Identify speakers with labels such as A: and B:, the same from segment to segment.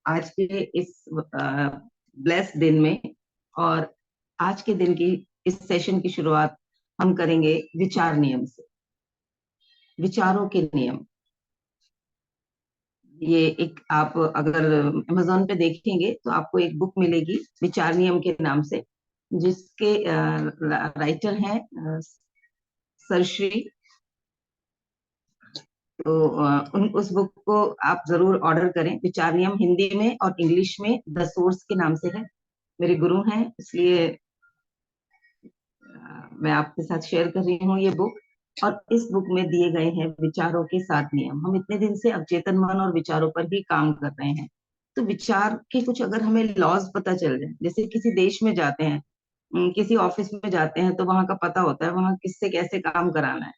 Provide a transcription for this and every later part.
A: आज के इस ब्लेस्ड दिन में। और आज के दिन की इस सेशन की शुरुआत हम करेंगे विचार नियम से। विचारों के नियम, ये एक, आप अगर अमेज़न पे देखेंगे तो आपको एक बुक मिलेगी विचार नियम के नाम से, जिसके राइटर हैं सर श्री। तो उस बुक को आप जरूर ऑर्डर करें। विचार नियम हिंदी में और इंग्लिश में द सोर्स के नाम से है। मेरे गुरु हैं, इसलिए मैं आपके साथ शेयर कर रही हूँ ये बुक। और इस बुक में दिए गए हैं विचारों के 7 नियम। हम इतने दिन से अवचेतन मन और विचारों पर ही काम कर रहे हैं। तो विचार के कुछ अगर हमें लॉज पता चल जाए, जैसे किसी देश में जाते हैं, किसी ऑफिस में जाते हैं, तो वहां का पता होता है वहां किससे कैसे काम कराना है,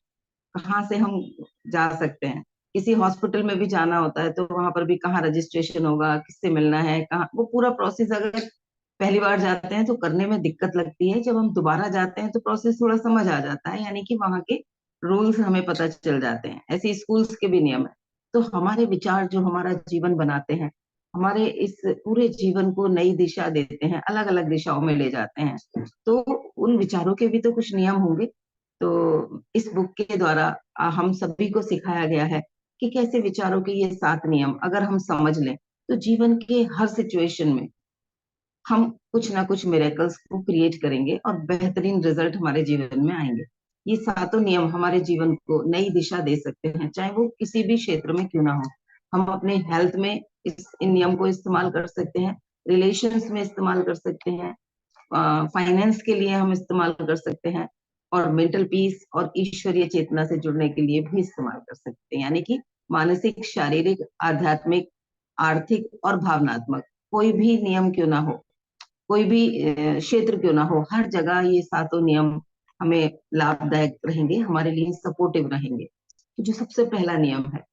A: कहाँ से हम जा सकते हैं। किसी हॉस्पिटल में भी जाना होता है तो वहां पर भी कहाँ रजिस्ट्रेशन होगा, किससे मिलना है, कहाँ, वो पूरा प्रोसेस अगर पहली बार जाते हैं तो करने में दिक्कत लगती है। जब हम दोबारा जाते हैं तो प्रोसेस थोड़ा समझ आ जाता है, यानी कि वहां के रूल्स हमें पता चल जाते हैं। ऐसे स्कूल्स के भी नियम है। तो हमारे विचार जो हमारा जीवन बनाते हैं, हमारे इस पूरे जीवन को नई दिशा देते हैं, अलग अलग दिशाओं में ले जाते हैं। तो उन विचारों के भी तो कुछ नियम होंगे। तो इस बुक के द्वारा हम सभी को सिखाया गया है कि कैसे विचारों के ये 7 नियम अगर हम समझ लें तो जीवन के हर सिचुएशन में हम कुछ ना कुछ मिरेकल्स को क्रिएट करेंगे और बेहतरीन रिजल्ट हमारे जीवन में आएंगे। ये सातों नियम हमारे जीवन को नई दिशा दे सकते हैं, चाहे वो किसी भी क्षेत्र में क्यों ना हो। हम अपने हेल्थ में इन नियम को इस्तेमाल कर सकते हैं, रिलेशंस में इस्तेमाल कर सकते हैं, फाइनेंस के लिए हम इस्तेमाल कर सकते हैं, और मेंटल पीस और ईश्वरीय चेतना से जुड़ने के लिए भी इस्तेमाल कर सकते हैं। यानी कि मानसिक, शारीरिक, आध्यात्मिक, आर्थिक और भावनात्मक, कोई भी नियम क्यों ना हो, कोई भी क्षेत्र क्यों ना हो, हर जगह ये सातों नियम हमें लाभदायक रहेंगे, हमारे लिए सपोर्टिव रहेंगे। तो जो सबसे पहला नियम है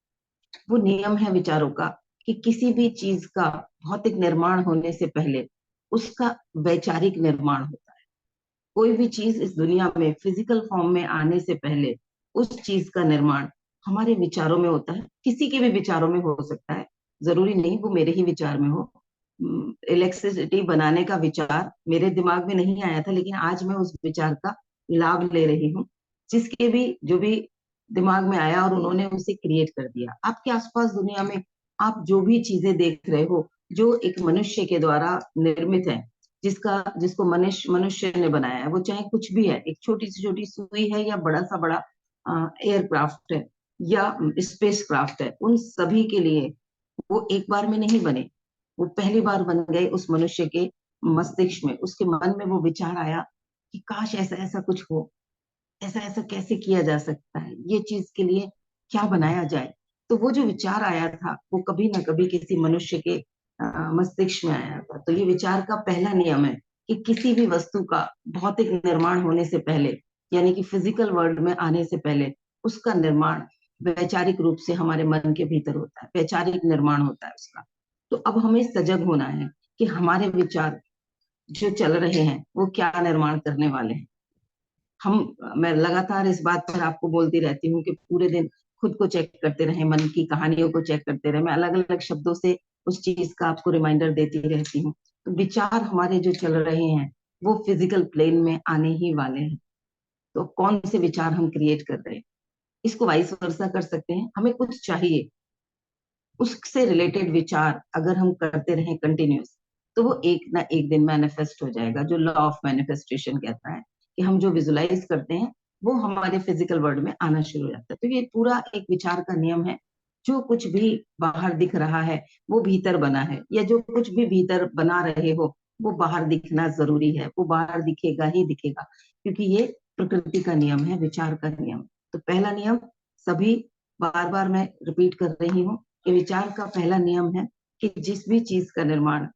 A: वो नियम है विचारों का, कि किसी भी चीज का भौतिक निर्माण होने से पहले उसका वैचारिक निर्माण होता है। कोई भी चीज इस दुनिया में फिजिकल फॉर्म में आने से पहले उस चीज का निर्माण हमारे विचारों में होता है। किसी के भी विचारों में हो सकता है, जरूरी नहीं वो मेरे ही विचार में हो। इलेक्ट्रिसिटी बनाने का विचार मेरे दिमाग में नहीं आया था, लेकिन आज मैं उस विचार का लाभ ले रही हूँ। जिसके भी जो भी दिमाग में आया और उन्होंने उसे क्रिएट कर दिया। आपके आसपास दुनिया में आप जो भी चीजें देख रहे हो, जो एक मनुष्य के द्वारा निर्मित है, जिसको मनुष्य मनुष्य ने बनाया है, वो चाहे कुछ भी है, एक छोटी सी छोटी सुई है या बड़ा सा बड़ा एयरक्राफ्ट है या स्पेस क्राफ्ट है, उन सभी के लिए वो एक बार में नहीं बने। वो पहली बार बन गए उस मनुष्य के मस्तिष्क में, उसके मन में वो विचार आया कि काश ऐसा ऐसा कुछ हो, ऐसा ऐसा कैसे किया जा सकता है, ये चीज के लिए क्या बनाया जाए। तो वो जो विचार आया था वो कभी ना कभी किसी मनुष्य के मस्तिष्क में आया था। तो ये विचार का पहला नियम है कि किसी भी वस्तु का भौतिक निर्माण होने से पहले, यानी कि फिजिकल वर्ल्ड में आने से पहले, उसका निर्माण वैचारिक रूप से हमारे मन के भीतर होता है, वैचारिक निर्माण होता है उसका। तो अब हमें सजग होना है कि हमारे विचार जो चल रहे हैं वो क्या निर्माण करने वाले हैं। मैं लगातार इस बात पर आपको बोलती रहती हूँ कि पूरे दिन खुद को चेक करते रहे, मन की कहानियों को चेक करते रहे। मैं अलग अलग शब्दों से उस चीज का आपको रिमाइंडर देती रहती हूँ। तो विचार हमारे जो चल रहे हैं वो फिजिकल प्लेन में आने ही वाले हैं। तो कौन से विचार हम क्रिएट कर रहे हैं, इसको वाइस वर्सा कर सकते हैं। हमें कुछ चाहिए, उससे रिलेटेड विचार अगर हम करते रहें कंटिन्यूस, तो वो एक ना एक दिन मैनिफेस्ट हो जाएगा। जो लॉ ऑफ मैनिफेस्टेशन कहता है कि हम जो विजुलाइज करते हैं वो हमारे फिजिकल वर्ल्ड में आना शुरू हो जाता है। तो ये पूरा एक विचार का नियम है। जो कुछ भी बाहर दिख रहा है वो भीतर बना है, या जो कुछ भी भीतर बना रहे हो वो बाहर दिखना जरूरी है, वो बाहर दिखेगा ही दिखेगा, क्योंकि ये प्रकृति का नियम है, विचार का नियम। तो पहला नियम, सभी बार बार मैं रिपीट कर रही हूँ, कि विचार का पहला नियम है कि जिस भी चीज का निर्माण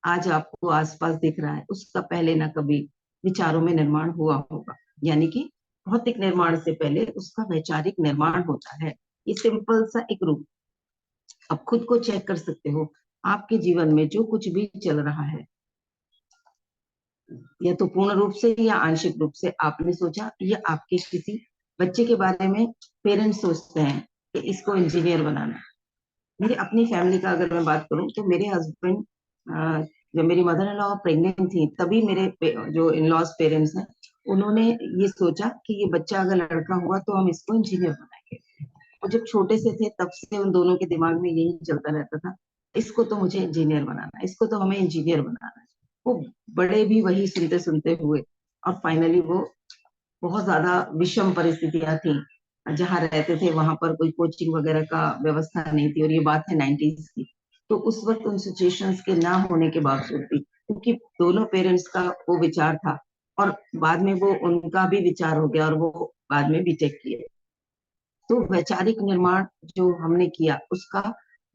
A: आज आपको आसपास दिख रहा है उसका पहले ना कभी विचारों में निर्माण हुआ होगा। यानी कि भौतिक निर्माण से पहले उसका वैचारिक निर्माण होता है। ये सिंपल सा एक रूप। अब खुद को चेक कर सकते हो, आपके जीवन में जो कुछ भी चल रहा है, या तो पूर्ण रूप से या आंशिक रूप से आपने सोचा, या आपके किसी बच्चे के बारे में पेरेंट्स सोचते हैं कि इसको इंजीनियर बनाना है, मेरी अपनी फैमिली का अगर मैं बात करूं तो मेरे हस्बैंड, जब मेरी मदर इन लॉ प्रेग्नेंट थी तभी जो इन लॉज पेरेंट्स हैं उन्होंने ये सोचा कि ये बच्चा अगर लड़का हुआ तो हम इसको इंजीनियर बनाएंगे। और जब छोटे से थे तब से उन दोनों के दिमाग में यही चलता रहता था, इसको तो मुझे इंजीनियर बनाना है, इसको तो हमें इंजीनियर बनाना है। वो बड़े भी वही सुनते सुनते हुए और फाइनली वो, बहुत ज्यादा विषम परिस्थितियां थी जहाँ रहते थे, वहां पर कोई कोचिंग वगैरह का व्यवस्था नहीं थी, और ये बात है 90s की। तो उस वक्त उन सिचुएशंस के ना होने के बावजूद भी, क्योंकि दोनों पेरेंट्स का वो विचार था, और बाद में वो उनका भी विचार हो गया और वो बाद में बीटेक किए। तो वैचारिक निर्माण जो हमने किया उसका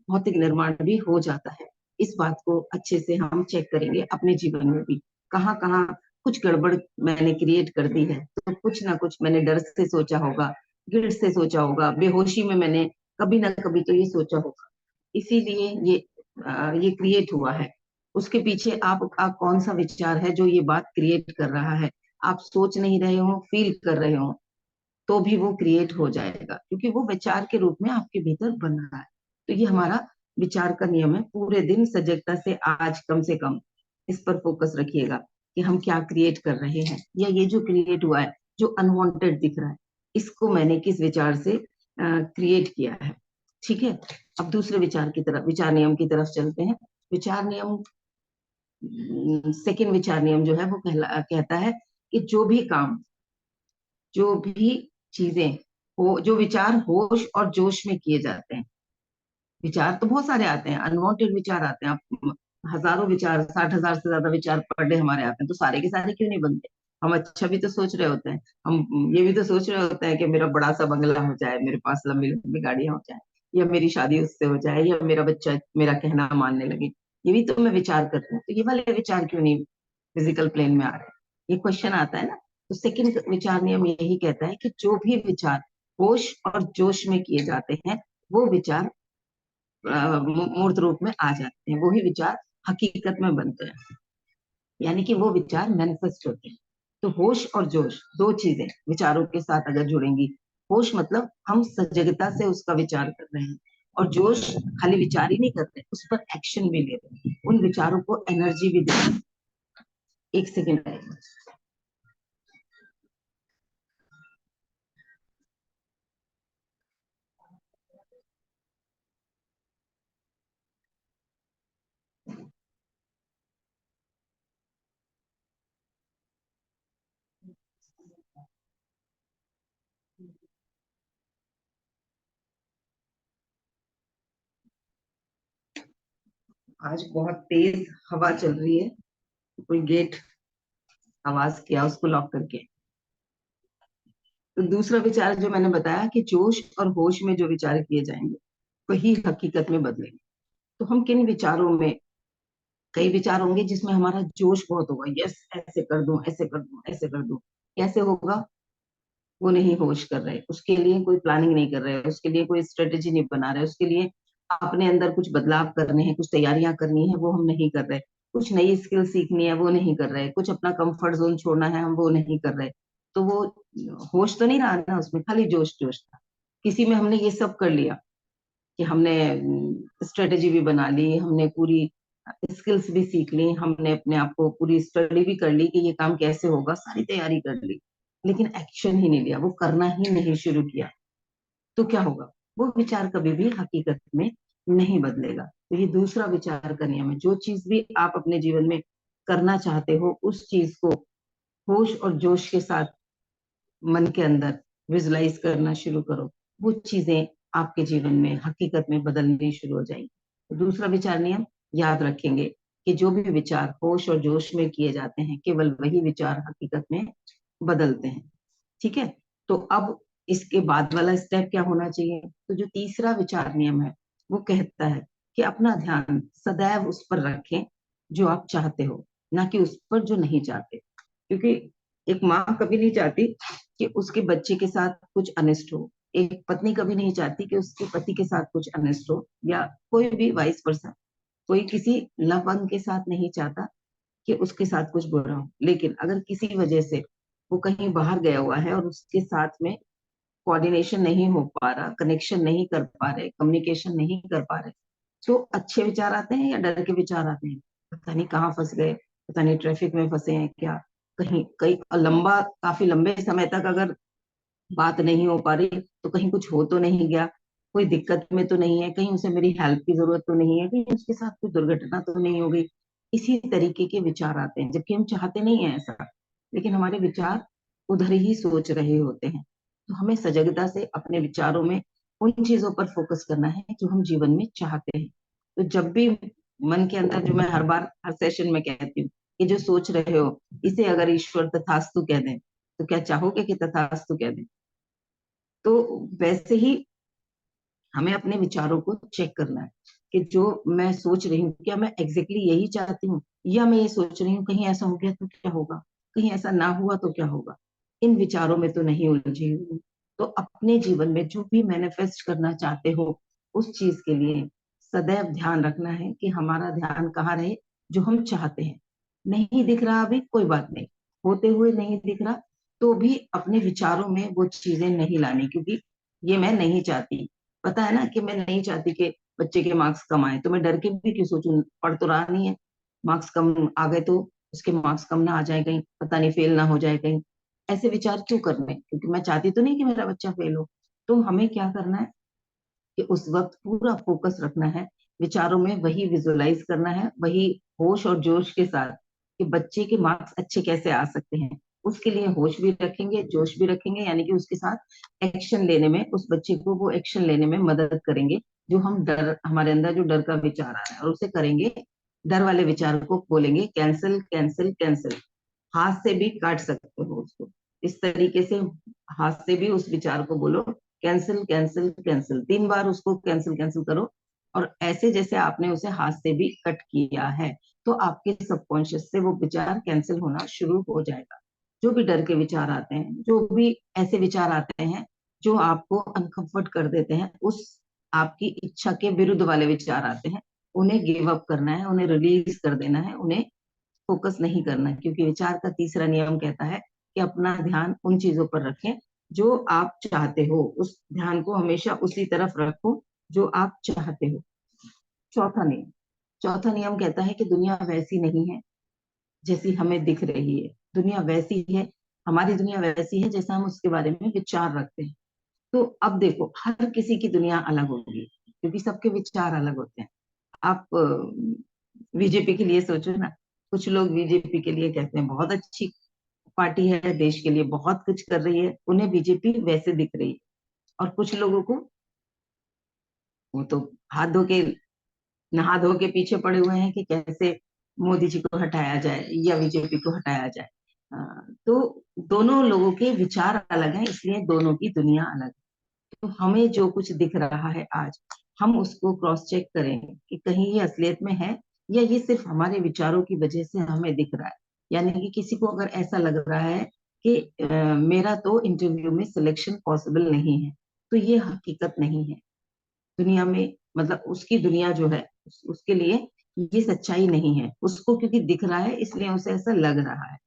A: भौतिक निर्माण भी हो जाता है। इस बात को अच्छे से हम चेक करेंगे अपने जीवन में भी, कहाँ कहाँ कुछ गड़बड़ मैंने क्रिएट कर दी है। तो कुछ ना कुछ मैंने डर से सोचा होगा, गिल्ट से सोचा होगा, बेहोशी में मैंने कभी ना कभी तो ये सोचा होगा, इसीलिए ये क्रिएट हुआ है। उसके पीछे आपका कौन सा विचार है जो ये बात क्रिएट कर रहा है। आप सोच नहीं रहे हो, फील कर रहे हो, तो भी वो क्रिएट हो जाएगा, क्योंकि वो विचार के रूप में आपके भीतर बन रहा है। तो ये हमारा विचार का नियम है। पूरे दिन सजगता से आज कम से कम इस पर फोकस रखिएगा कि हम क्या क्रिएट कर रहे हैं, या ये जो क्रिएट हुआ है, जो अनवांटेड दिख रहा है, इसको मैंने किस विचार से क्रिएट किया है। ठीक है। अब दूसरे विचार की तरफ, विचार नियम की तरफ चलते हैं। विचार नियम, सेकंड विचार नियम जो है वो कहता है कि जो भी चीजें हो, जो विचार होश और जोश में किए जाते हैं। विचार तो बहुत सारे आते हैं, अनवांटेड विचार आते हैं। आप हजारों विचार, 60,000 से ज्यादा विचार पर डे हमारे आते हैं, तो सारे के सारे क्यों नहीं बनते। हम अच्छा भी तो सोच रहे होते हैं, हम ये भी तो सोच रहे होते हैं कि मेरा बड़ा सा बंगला हो जाए, मेरे पास लंबी लंबी गाड़ियां हो जाए, या मेरी शादी उससे हो जाए, या मेरा बच्चा मेरा कहना मानने लगे। ये भी तो मैं विचार करती हूँ, तो ये वाले विचार क्यों नहीं फिजिकल प्लेन में आ रहे हैं। ये क्वेश्चन आता है ना। तो सेकंड विचार नियम यही कहता है कि जो भी विचार होश और जोश में किए जाते हैं, वो विचार मूर्त रूप में आ जाते हैं, वो ही विचार हकीकत में बनते हैं, यानी कि वो विचार मैनिफेस्ट होते हैं। तो होश और जोश दो चीजें विचारों के साथ अगर जुड़ेंगी, होश मतलब हम सजगता से उसका विचार कर रहे हैं, और जोश खाली विचार ही नहीं करते, उस पर एक्शन भी ले रहे हैं, उन विचारों को एनर्जी भी दे रहे हैं। एक सेकेंड आएगा। आज बहुत तेज हवा चल रही है, कोई गेट आवाज किया, उसको लॉक करके। तो दूसरा विचार जो मैंने बताया कि जोश और होश में जो विचार किए जाएंगे वही हकीकत में बदलेंगे। तो हम किन विचारों में, कई विचार होंगे जिसमें हमारा जोश बहुत होगा, यस ऐसे कर दूं, ऐसे कर दूं, ऐसे कर दूं। कैसे होगा, वो नहीं होश कर रहे, उसके लिए कोई प्लानिंग नहीं कर रहे, उसके लिए कोई स्ट्रेटेजी नहीं बना रहे, उसके लिए अपने अंदर कुछ बदलाव करने हैं, कुछ तैयारियां करनी है, वो हम नहीं कर रहे। कुछ नई स्किल सीखनी है, वो नहीं कर रहे। कुछ अपना कंफर्ट जोन छोड़ना है, हम वो नहीं कर रहे। तो वो होश तो नहीं रहा ना, उसमें खाली जोश जोश था। किसी में हमने ये सब कर लिया कि हमने स्ट्रेटेजी भी बना ली, हमने पूरी स्किल्स भी सीख ली, हमने अपने आप को पूरी स्टडी भी कर ली कि ये काम कैसे होगा, सारी तैयारी कर ली, लेकिन एक्शन ही नहीं लिया, वो करना ही नहीं शुरू किया। तो क्या होगा, वो विचार कभी भी हकीकत में नहीं बदलेगा। तो ये दूसरा विचार का नियम है। जो चीज भी आप अपने जीवन में करना चाहते हो, उस चीज को होश और जोश के साथ मन के अंदर विजुलाइज करना शुरू करो, वो चीजें आपके जीवन में हकीकत में बदलनी शुरू हो जाएंगी। तो दूसरा विचार नियम याद रखेंगे कि जो भी विचार होश और जोश में किए जाते हैं, केवल वही विचार हकीकत में बदलते हैं। ठीक है। तो अब इसके बाद वाला स्टेप क्या होना चाहिए। तो जो तीसरा विचार नियम है वो कहता है कि अपना ध्यान सदैव उस पर रखें जो आप चाहते हो, ना कि उस पर जो नहीं चाहते। क्योंकि एक माँ कभी नहीं चाहती कि उसके बच्चे के साथ कुछ अनिष्ट हो, एक पत्नी कभी नहीं चाहती कि उसके पति के साथ कुछ अनिष्ट हो, या कोई भी वाइस पर्सन, कोई किसी लव वन के साथ नहीं चाहता कि उसके साथ कुछ बुरा हो। लेकिन अगर किसी वजह से वो कहीं बाहर गया हुआ है और उसके साथ में कोऑर्डिनेशन नहीं हो पा रहा, कनेक्शन नहीं कर पा रहे, कम्युनिकेशन नहीं कर पा रहे, तो अच्छे विचार आते हैं या डर के विचार आते हैं? पता नहीं कहाँ फंस गए, पता नहीं ट्रैफिक में फंसे हैं क्या, कहीं कहीं लंबा, काफी लंबे समय तक अगर बात नहीं हो पा रही तो कहीं कुछ हो तो नहीं गया, कोई दिक्कत में तो नहीं है, कहीं उसे मेरी हेल्प की जरूरत तो नहीं है, कहीं उसके साथ कोई दुर्घटना तो नहीं हो गई। इसी तरीके के विचार आते हैं, जबकि हम चाहते नहीं है ऐसा, लेकिन हमारे विचार उधर ही सोच रहे होते हैं। तो हमें सजगता से अपने विचारों में उन चीजों पर फोकस करना है जो हम जीवन में चाहते हैं। तो जब भी मन के अंदर, जो मैं हर बार हर सेशन में कहती हूँ, कि जो सोच रहे हो इसे अगर ईश्वर तथास्तु कह दें, तो क्या चाहोगे कि तथास्तु कह दें? तो वैसे ही हमें अपने विचारों को चेक करना है कि जो मैं सोच रही हूँ क्या मैं एग्जैक्टली यही चाहती हूँ, या मैं ये सोच रही हूँ कहीं ऐसा हो गया तो क्या होगा, कहीं ऐसा ना हुआ तो क्या होगा। इन विचारों में तो नहीं उलझी हुई हूँ। तो अपने जीवन में जो भी मैनिफेस्ट करना चाहते हो, उस चीज के लिए सदैव ध्यान रखना है कि हमारा ध्यान कहाँ रहे, जो हम चाहते हैं। नहीं दिख रहा अभी, कोई बात नहीं, होते हुए नहीं दिख रहा, तो भी अपने विचारों में वो चीजें नहीं लानी, क्योंकि ये मैं नहीं चाहती। पता है ना कि मैं नहीं चाहती कि बच्चे के मार्क्स कम आए, तो मैं डर के भी क्यों सोचूं, पढ़ तो रहा नहीं है, मार्क्स कम आ गए तो उसके मार्क्स कम ना आ जाए कहीं, पता नहीं फेल ना हो जाए कहीं। ऐसे विचार क्यों करने, क्योंकि मैं चाहती तो नहीं कि मेरा बच्चा फेल हो। तो हमें क्या करना है कि उस वक्त पूरा फोकस रखना है, विचारों में वही विजुअलाइज करना है, वही होश और जोश के साथ, कि बच्चे के मार्क्स अच्छे कैसे आ सकते हैं। उसके लिए होश भी रखेंगे, जोश भी रखेंगे, यानी कि उसके साथ एक्शन लेने में, उस बच्चे को वो एक्शन लेने में मदद करेंगे। जो हम डर, हमारे अंदर जो डर का विचार आ रहा है, और उसे करेंगे, डर वाले विचार को बोलेंगे कैंसिल कैंसिल कैंसिल। हाथ से भी काट सकते हो उसको, इस तरीके से हाथ से भी उस विचार को बोलो, कैंसिल कैंसिल कैंसिल, 3 बार उसको कैंसिल कैंसिल करो, और ऐसे जैसे आपने उसे हाथ से भी कट किया है, तो आपके सबकॉन्शियस से वो विचार कैंसिल होना शुरू हो जाएगा। जो भी डर के विचार आते हैं, जो भी ऐसे विचार आते हैं जो आपको अनकंफर्ट कर देते हैं, उस आपकी इच्छा के विरुद्ध वाले विचार आते हैं, उन्हें गिव अप करना है, उन्हें रिलीज कर देना है, उन्हें फोकस नहीं करना, क्योंकि विचार का तीसरा नियम कहता है कि अपना ध्यान उन चीजों पर रखें जो आप चाहते हो, उस ध्यान को हमेशा उसी तरफ रखो जो आप चाहते हो। चौथा नियम, चौथा नियम कहता है कि दुनिया वैसी नहीं है जैसी हमें दिख रही है, दुनिया वैसी है, हमारी दुनिया वैसी है जैसा हम उसके बारे में विचार रखते हैं। तो अब देखो, हर किसी की दुनिया अलग होगी, क्योंकि सबके विचार अलग होते हैं। आप बीजेपी के लिए सोचो ना, कुछ लोग बीजेपी के लिए कहते हैं बहुत अच्छी पार्टी है, देश के लिए बहुत कुछ कर रही है, उन्हें बीजेपी वैसे दिख रही है। और कुछ लोगों को, वो तो हाथ धो के, नहा धो के पीछे पड़े हुए हैं कि कैसे मोदी जी को हटाया जाए या बीजेपी को हटाया जाए। तो दोनों लोगों के विचार अलग हैं, इसलिए दोनों की दुनिया अलग है। तो हमें जो कुछ दिख रहा है आज, हम उसको क्रॉस चेक करें कि कहीं ये असलियत में है, या ये सिर्फ हमारे विचारों की वजह से हमें दिख रहा है। यानी कि किसी को अगर ऐसा लग रहा है कि मेरा तो इंटरव्यू में सिलेक्शन पॉसिबल नहीं है, तो ये हकीकत नहीं है दुनिया में, मतलब उसकी दुनिया जो है, उसके लिए ये सच्चाई नहीं है। उसको क्योंकि दिख रहा है इसलिए उसे ऐसा लग रहा है।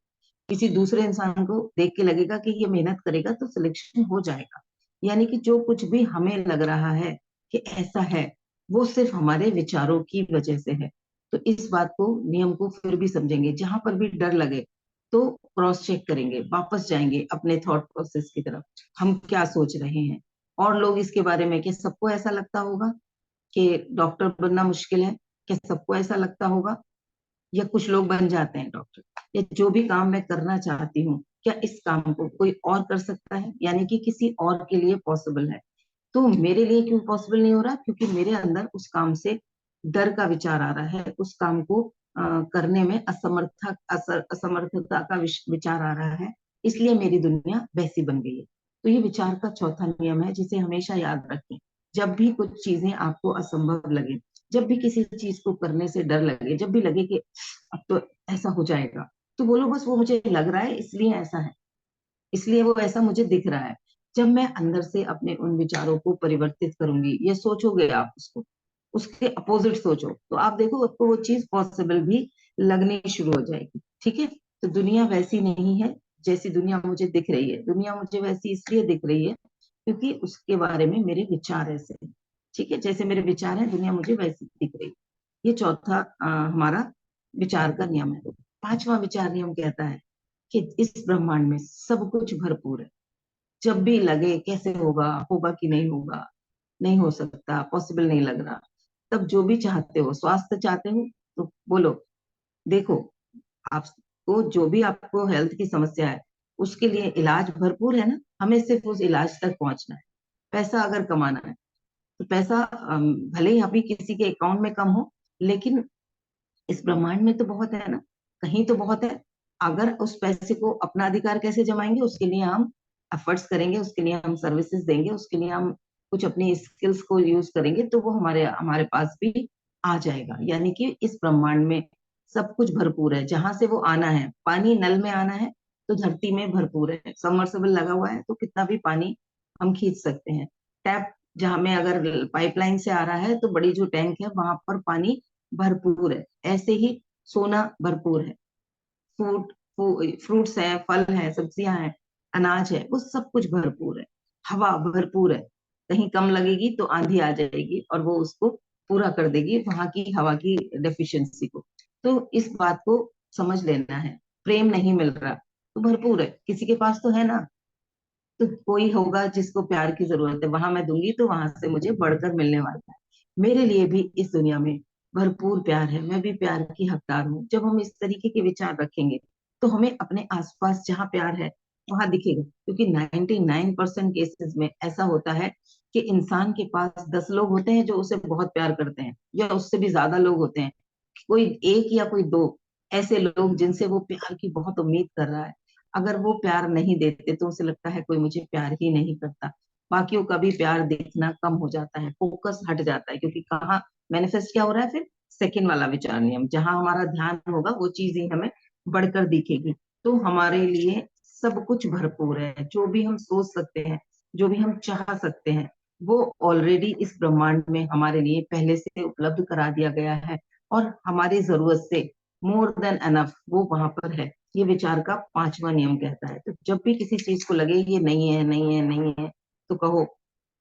A: किसी दूसरे इंसान को देख के लगेगा कि ये मेहनत करेगा तो सिलेक्शन हो जाएगा। यानी कि जो कुछ भी हमें लग रहा है कि ऐसा है, वो सिर्फ हमारे विचारों की वजह से है। तो इस बात को, नियम को फिर भी समझेंगे, जहां पर भी डर लगे तो क्रॉस चेक करेंगे, वापस जाएंगे अपने थॉट प्रोसेस की तरफ, हम क्या सोच रहे हैं। और लोग इसके बारे में, कि सबको ऐसा लगता होगा कि डॉक्टर बनना मुश्किल है, क्या सबको ऐसा लगता होगा, या कुछ लोग बन जाते हैं डॉक्टर, या जो भी काम मैं करना चाहती हूँ, क्या इस काम को कोई और कर सकता है, यानी कि किसी और के लिए पॉसिबल है। तो मेरे लिए क्यों पॉसिबल नहीं हो रहा, क्योंकि मेरे अंदर उस काम से डर का विचार आ रहा है, उस काम को करने में असमर्थता का विचार आ रहा है, इसलिए मेरी दुनिया वैसी बन गई है। तो ये विचार का चौथा नियम है, जिसे हमेशा याद रखें। जब भी कुछ चीजें आपको असंभव लगे, जब भी किसी चीज को करने से डर लगे, जब भी लगे कि अब तो ऐसा हो जाएगा, तो बोलो बस वो मुझे लग रहा है इसलिए ऐसा है, इसलिए वो ऐसा मुझे दिख रहा है। जब मैं अंदर से अपने उन विचारों को परिवर्तित करूंगी, ये सोचोगे आप उसको, उसके अपोजिट सोचो, तो आप देखो आपको वो चीज पॉसिबल भी लगनी शुरू हो जाएगी। ठीक है? तो दुनिया वैसी नहीं है जैसी दुनिया मुझे दिख रही है, दुनिया मुझे वैसी इसलिए दिख रही है क्योंकि उसके बारे में मेरे विचार ऐसे हैं। ठीक है, जैसे मेरे विचार हैं दुनिया मुझे वैसी दिख रही। ये चौथा हमारा विचार का नियम है। पांचवा विचार नियम कहता है कि इस ब्रह्मांड में सब कुछ भरपूर है। जब भी लगे कैसे होगा, होगा कि नहीं होगा, नहीं हो सकता, पॉसिबल नहीं लग रहा, तब जो भी चाहते हो, स्वास्थ्य चाहते हो तो बोलो, देखो, आपको जो भी आपको हेल्थ की समस्या है उसके लिए इलाज भरपूर है ना। हमें सिर्फ उस इलाज तक पहुंचना है। पैसा अगर कमाना है तो पैसा भले ही अभी किसी के अकाउंट में कम हो, लेकिन इस ब्रह्मांड में तो बहुत है ना, कहीं तो बहुत है। अगर उस पैसे को अपना अधिकार कैसे जमाएंगे, उसके लिए हम एफर्ट्स करेंगे, उसके लिए हम सर्विसेज देंगे, उसके लिए हम कुछ अपनी स्किल्स को यूज करेंगे, तो वो हमारे हमारे पास भी आ जाएगा। यानी कि इस ब्रह्मांड में सब कुछ भरपूर है। जहां से वो आना है, पानी नल में आना है तो धरती में भरपूर है। सबमर्सिबल लगा हुआ है तो कितना भी पानी हम खींच सकते हैं। टैप जहां में अगर पाइपलाइन से आ रहा है तो बड़ी जो टैंक है वहां पर पानी भरपूर है। ऐसे ही सोना भरपूर है, फ्रूट फ्रूट्स है, फल है, सब्जियां हैं, अनाज है, वो सब कुछ भरपूर है। हवा भरपूर है। कहीं कम लगेगी तो आंधी आ जाएगी और वो उसको पूरा कर देगी, वहां की हवा की डेफिशिएंसी को। तो इस बात को समझ लेना है। प्रेम नहीं मिल रहा तो भरपूर है, किसी के पास तो है ना। तो कोई होगा जिसको प्यार की जरूरत है, वहां मैं दूंगी तो वहां से मुझे बढ़कर मिलने वाला है। मेरे लिए भी इस दुनिया में भरपूर प्यार है, मैं भी प्यार की हकदार हूँ। जब हम इस तरीके के विचार रखेंगे तो हमें अपने आसपास जहाँ प्यार है वहां दिखेगा। क्योंकि 99% केसेस में ऐसा होता है कि इंसान के पास 10 लोग होते हैं जो उसे बहुत प्यार करते हैं, या उससे भी ज्यादा लोग होते हैं, कोई एक या कोई दो ऐसे लोग जिनसे वो प्यार की बहुत उम्मीद कर रहा है। अगर वो प्यार नहीं देते तो उसे लगता है कोई मुझे प्यार ही नहीं करता। बाकियों का भी प्यार देखना कम हो जाता है, फोकस हट जाता है। क्योंकि कहाँ मैनिफेस्ट क्या हो रहा है फिर? सेकंड वाला विचार नियम, जहां हमारा ध्यान होगा वो चीज ही हमें बढ़कर दिखेगी। तो हमारे लिए सब कुछ भरपूर है। जो भी हम सोच सकते हैं, जो भी हम चाह सकते हैं, वो ऑलरेडी इस ब्रह्मांड में हमारे लिए पहले से उपलब्ध करा दिया गया है। और हमारी जरूरत से मोर देन एनफ वो वहां पर है। ये विचार का पांचवा नियम कहता है। तो जब भी किसी चीज को लगे ये नहीं है, नहीं है, नहीं है, तो कहो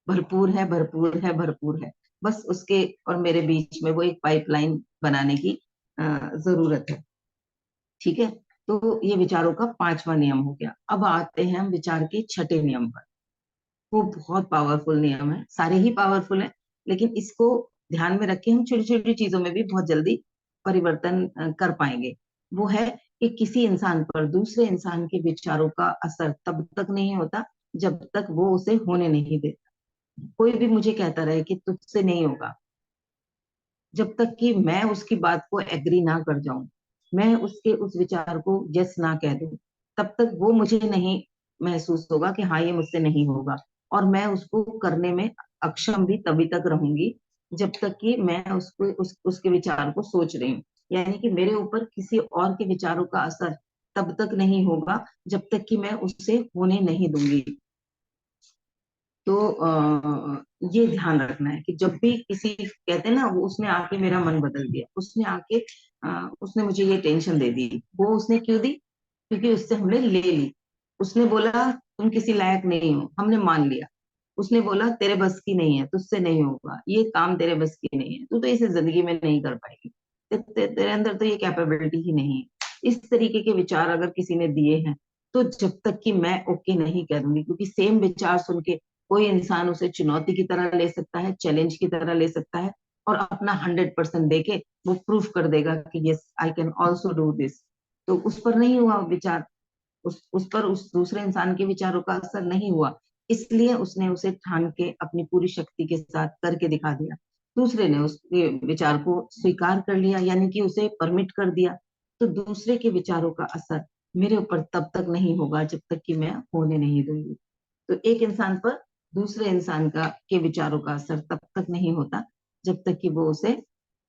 A: भरपूर है, भरपूर है, भरपूर है। बस उसके और मेरे बीच में वो एक पाइपलाइन बनाने की जरूरत है। ठीक है, तो ये विचारों का पांचवा नियम हो गया। अब आते हैं हम विचार के छठे नियम पर। वो बहुत पावरफुल नियम है, सारे ही पावरफुल है, लेकिन इसको ध्यान में रख के हम छोटी छोटी चीजों में भी बहुत जल्दी परिवर्तन कर पाएंगे। वो है कि किसी इंसान पर दूसरे इंसान के विचारों का असर तब तक नहीं होता जब तक वो उसे होने नहीं देता। कोई भी मुझे कहता रहे कि तुझसे नहीं होगा, जब तक कि मैं उसकी बात को एग्री ना कर जाऊं, मैं उसके उस विचार को यस ना कह दूं, तब तक वो मुझे नहीं महसूस होगा कि हाँ ये मुझसे नहीं होगा। और मैं उसको करने में अक्षम भी तभी तक रहूंगी जब तक कि मैं उसके विचार को सोच रही हूँ। यानी कि मेरे ऊपर किसी और के विचारों का असर तब तक नहीं होगा जब तक कि मैं उससे होने नहीं दूंगी। तो ये ध्यान रखना है कि जब भी किसी कहते हैं ना, वो उसने आके मेरा मन बदल दिया, उसने आके उसने मुझे ये टेंशन दे दी। वो उसने क्यों दी? क्योंकि उससे हमने ले ली। उसने बोला तुम किसी लायक नहीं हो, हमने मान लिया। उसने बोला तेरे बस की नहीं है, तुझसे नहीं होगा, ये काम तेरे बस की नहीं है, तू तो इसे जिंदगी में नहीं कर पाएगी, तेरे अंदर तो ये कैपेबिलिटी ही नहीं है। इस तरीके के विचार अगर किसी ने दिए हैं, तो जब तक कि मैं ओके नहीं कर दूंगी, क्योंकि सेम विचार सुन के कोई इंसान उसे चुनौती की तरह ले सकता है, चैलेंज की तरह ले सकता है, और अपना 100% देके वो प्रूफ कर देगा कि yes I can also do this. तो उस पर नहीं हुआ विचार, उस पर उस दूसरे इंसान के विचारों का असर नहीं हुआ, इसलिए उसने उसे ठान के अपनी पूरी शक्ति के साथ करके दिखा दिया। दूसरे ने उसके विचार को स्वीकार कर लिया, यानी कि उसे परमिट कर दिया। तो दूसरे के विचारों का असर मेरे ऊपर तब तक नहीं होगा जब तक कि मैं होने नहीं दूंगी। तो एक इंसान पर दूसरे इंसान का के विचारों का असर तब तक नहीं होता जब तक कि वो उसे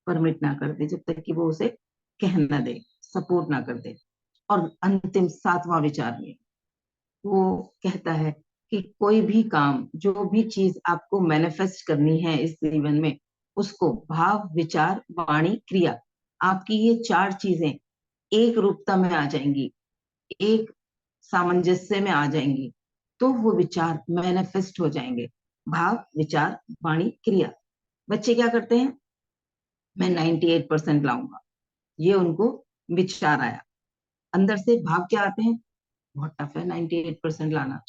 A: परमिट ना कर दे, जब तक कि वो उसे कह ना दे, सपोर्ट ना कर दे। और अंतिम सातवां विचार में वो कहता है कि कोई भी काम, जो भी चीज आपको मैनिफेस्ट करनी है इस जीवन में, उसको भाव, विचार, वाणी, क्रिया, आपकी ये चार चीजें एक रूपता में आ जाएंगी, एक सामंजस्य में आ जाएंगी। तो वो विचार मैनिफेस्ट हो जाएंगे। भाव, विचार, वाणी, क्रिया। बच्चे क्या करते हैं, मैं 98% लाऊंगा, ये उनको विचार आया। अंदर से भाव क्या आते हैं, बहुत टफ है 98% लाना,